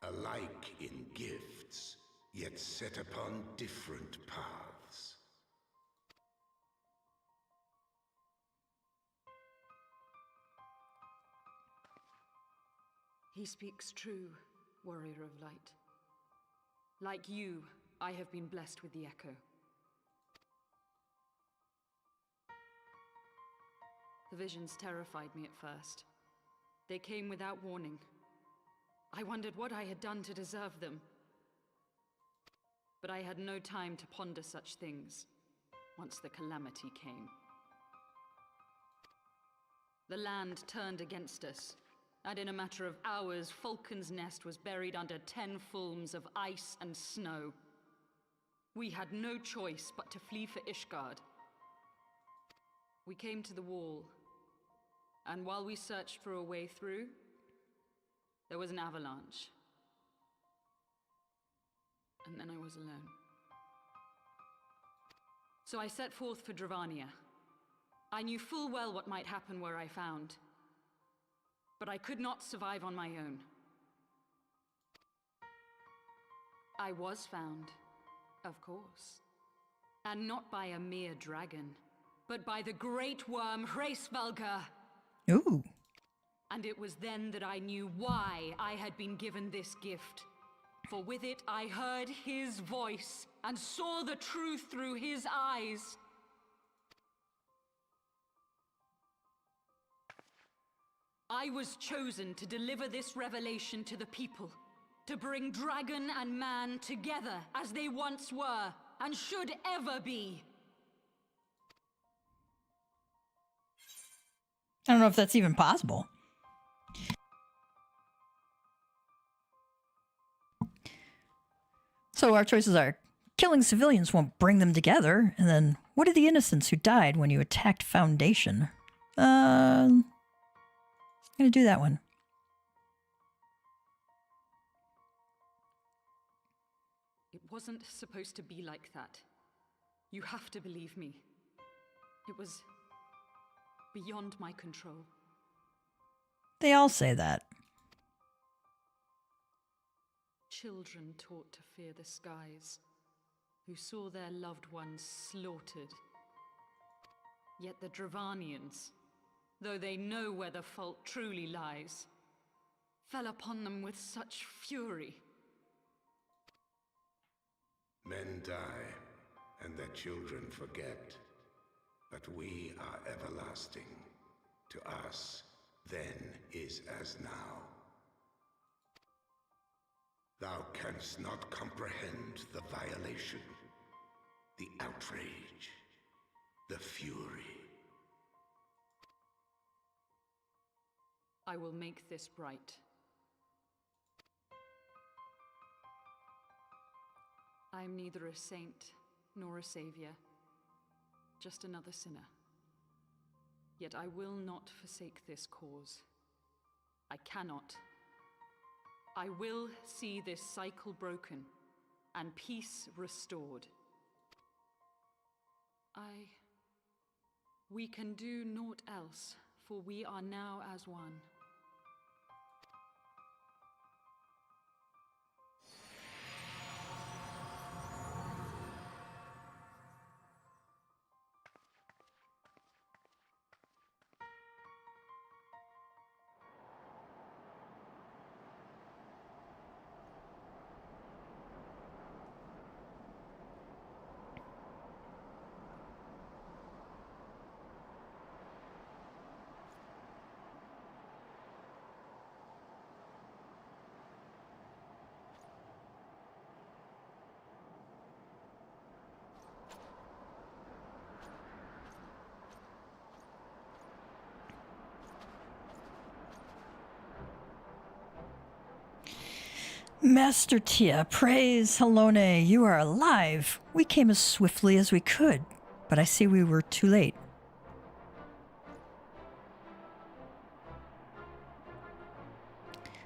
Speaker 7: Alike in gifts, yet set upon different paths.
Speaker 6: He speaks true, warrior of light. Like you, I have been blessed with the echo. The visions terrified me at first. They came without warning. I wondered what I had done to deserve them. But I had no time to ponder such things once the calamity came. The land turned against us, and in a matter of hours, Falcon's Nest was buried under 10 fulms of ice and snow. We had no choice but to flee for Ishgard. We came to the wall, and while we searched for a way through, there was an avalanche. And then I was alone. So I set forth for Dravania. I knew full well what might happen where I found, but I could not survive on my own. I was found, of course. And not by a mere dragon, but by the great worm Hraesvelgr.
Speaker 1: Ooh.
Speaker 6: And it was then that I knew why I had been given this gift. For with it I heard his voice and saw the truth through his eyes. I was chosen to deliver this revelation to the people, to bring dragon and man together as they once were and should ever be.
Speaker 1: I don't know if that's even possible. So our choices are killing civilians won't bring them together, and then what are the innocents who died when you attacked Foundation? I'm gonna do that one.
Speaker 6: It wasn't supposed to be like that. You have to believe me. It was beyond my control.
Speaker 1: They all say that.
Speaker 6: Children taught to fear the skies, who saw their loved ones slaughtered. Yet the Dravanians, though they know where the fault truly lies, fell upon them with such fury.
Speaker 7: Men die, and their children forget. But we are everlasting. To us, then is as now. Thou canst not comprehend the violation, the outrage, the fury.
Speaker 6: I will make this right. I am neither a saint nor a savior, just another sinner. Yet I will not forsake this cause. I cannot. I will see this cycle broken and peace restored. We can do naught else, for we are now as one.
Speaker 1: Master Tia, praise Halone, you are alive. We came as swiftly as we could, but I see we were too late.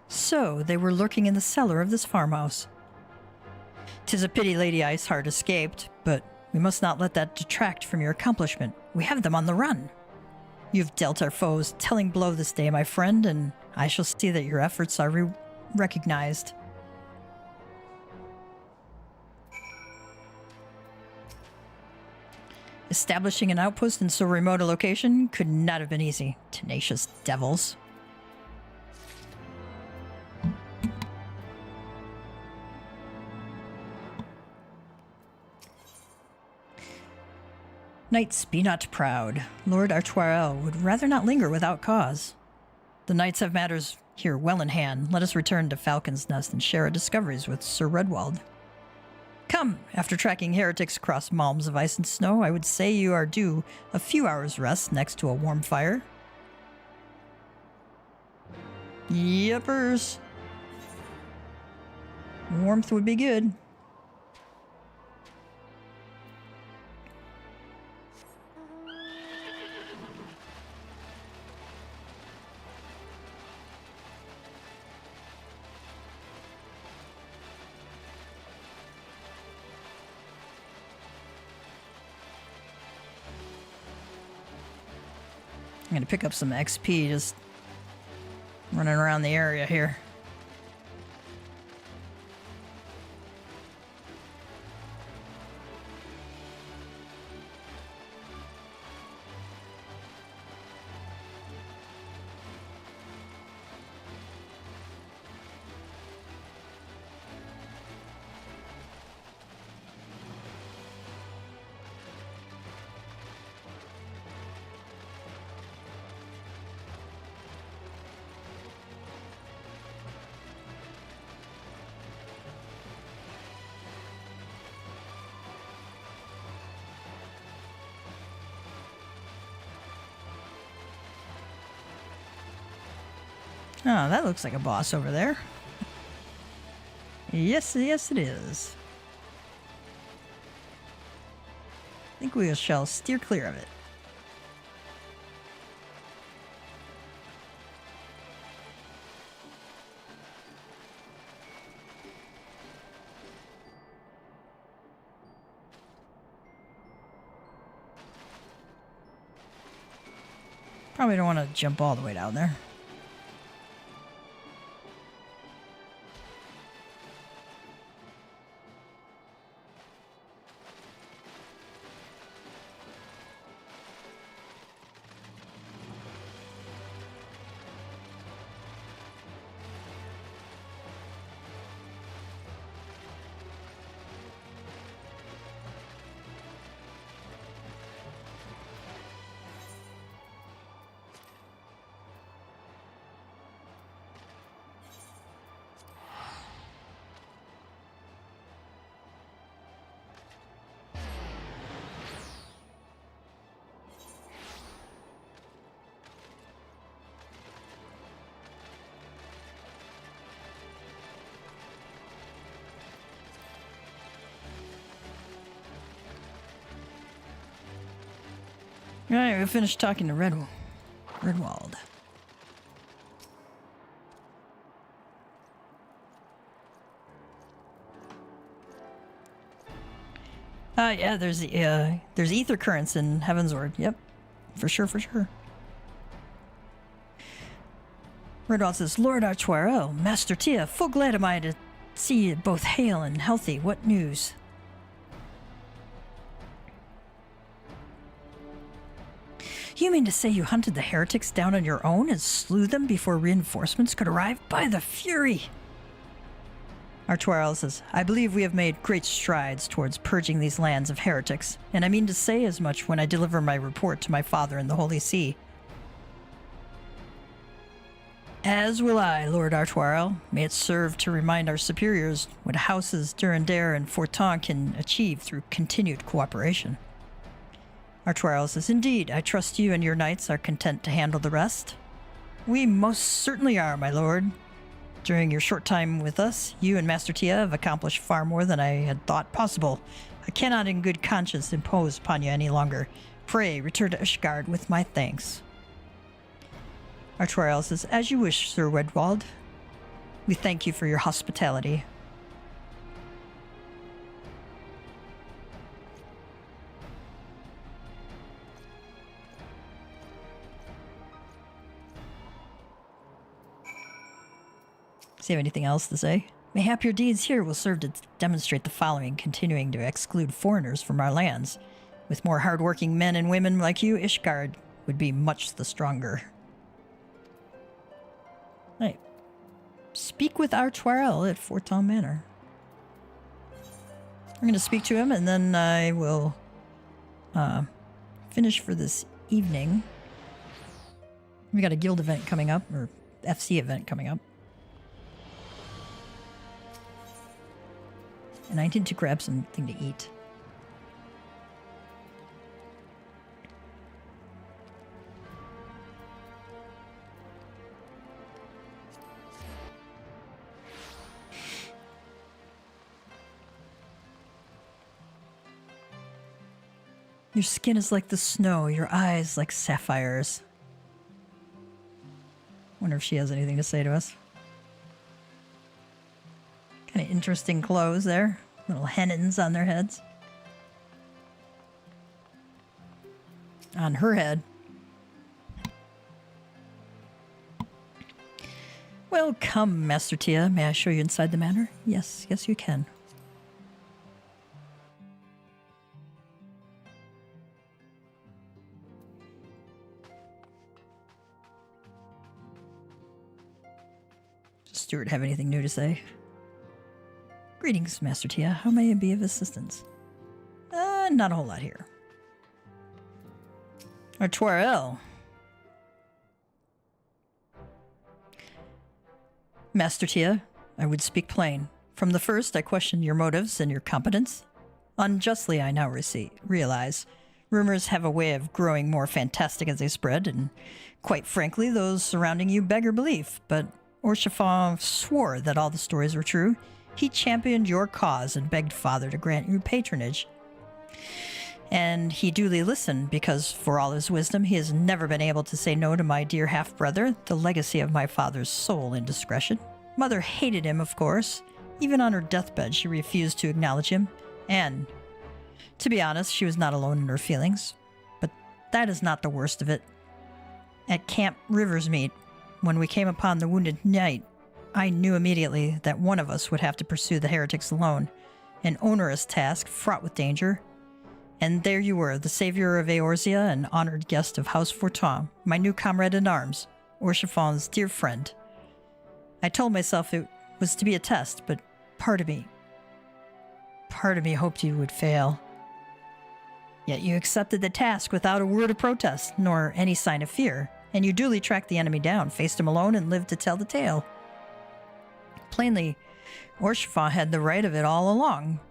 Speaker 1: So, they were lurking in the cellar of this farmhouse. 'Tis a pity Lady Iceheart escaped, but we must not let that detract from your accomplishment. We have them on the run. You've dealt our foes telling blow this day, my friend, and I shall see that your efforts are recognized. Establishing an outpost in so remote a location could not have been easy. Tenacious devils. Knights, be not proud. Lord Artoirel would rather not linger without cause. The knights have matters here well in hand. Let us return to Falcon's Nest and share our discoveries with Sir Redwald. Come, after tracking heretics across malms of ice and snow, I would say you are due a few hours' rest next to a warm fire. Yepers. Warmth would be good. I'm gonna pick up some XP just running around the area here. Oh, that looks like a boss over there. Yes, yes it is. I think we shall steer clear of it. Probably don't want to jump all the way down there. All right, we finished talking to Redwald. Yeah, there's ether currents in Heavensward. Yep, for sure, for sure. Redwald says, Lord Artoirel, Master Tia, full glad am I to see you both hale and healthy. What news? You mean to say you hunted the heretics down on your own and slew them before reinforcements could arrive? By the Fury! Artoirel says, I believe we have made great strides towards purging these lands of heretics, and I mean to say as much when I deliver my report to my father in the Holy See. As will I, Lord Artoirel. May it serve to remind our superiors what houses Durandare and Fortin can achieve through continued cooperation. Artoirel says, Indeed, I trust you and your knights are content to handle the rest. We most certainly are, my lord. During your short time with us, you and Master Tia have accomplished far more than I had thought possible. I cannot in good conscience impose upon you any longer. Pray, return to Ishgard with my thanks. Artoriel says, as you wish, Sir Wedwald. We thank you for your hospitality. Does he have anything else to say? Mayhap your deeds here will serve to demonstrate the following, continuing to exclude foreigners from our lands. With more hardworking men and women like you, Ishgard would be much the stronger. Right. Speak with Artoriel at Forton Manor. I'm going to speak to him, and then I will finish for this evening. We got a guild event coming up, or FC event coming up. And I need to grab something to eat. Your skin is like the snow, your eyes like sapphires. Wonder if she has anything to say to us. Kind of interesting clothes there. Little hennons on their heads. On her head. Well, come, Master Tia. May I show you inside the manor? Yes, yes you can. Does Stuart have anything new to say? Greetings, Master Tia. How may I be of assistance? Not a whole lot here. Artoriel. Master Tia, I would speak plain. From the first, I questioned your motives and your competence. Unjustly, I now realize. Rumors have a way of growing more fantastic as they spread, and quite frankly, those surrounding you beggar belief. But Orshafon swore that all the stories were true. He championed your cause and begged Father to grant you patronage. And he duly listened, because for all his wisdom, he has never been able to say no to my dear half-brother, the legacy of my father's sole indiscretion. Mother hated him, of course. Even on her deathbed, she refused to acknowledge him. And, to be honest, she was not alone in her feelings. But that is not the worst of it. At Camp Riversmeet, when we came upon the wounded knight, I knew immediately that one of us would have to pursue the heretics alone. An onerous task, fraught with danger. And there you were, the savior of Eorzea, an honored guest of House Fortin, my new comrade in arms, Orshafon's dear friend. I told myself it was to be a test, but part of me hoped you would fail. Yet you accepted the task without a word of protest, nor any sign of fear, and you duly tracked the enemy down, faced him alone, and lived to tell the tale. Plainly, Orshafon had the right of it all along.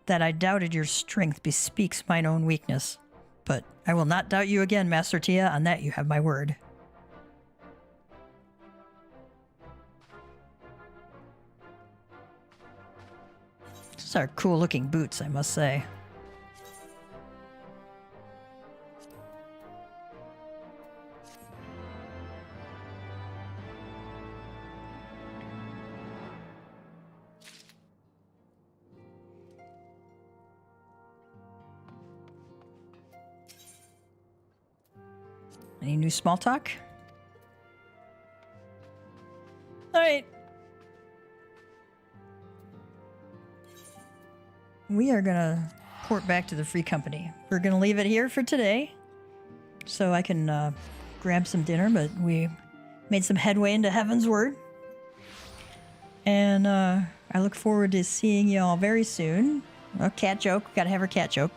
Speaker 1: That I doubted your strength bespeaks mine own weakness. But I will not doubt you again, Master Tia. On that you have my word. These are cool-looking boots, I must say. Any new small talk? All right. We are going to port back to the Free Company. We're going to leave it here for today so I can grab some dinner, but we made some headway into Heavensward. And I look forward to seeing y'all very soon. A cat joke. Got to have her cat joke.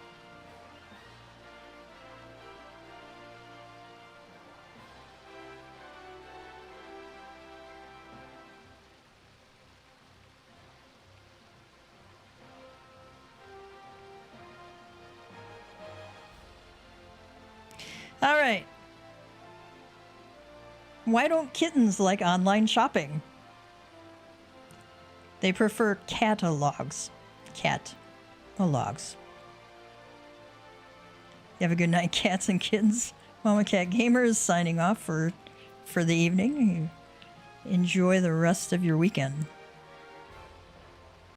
Speaker 1: All right. Why don't kittens like online shopping? They prefer catalogs. Cat-alogs. You have a good night, cats and kittens. Mama Cat Gamer is signing off for the evening. Enjoy the rest of your weekend.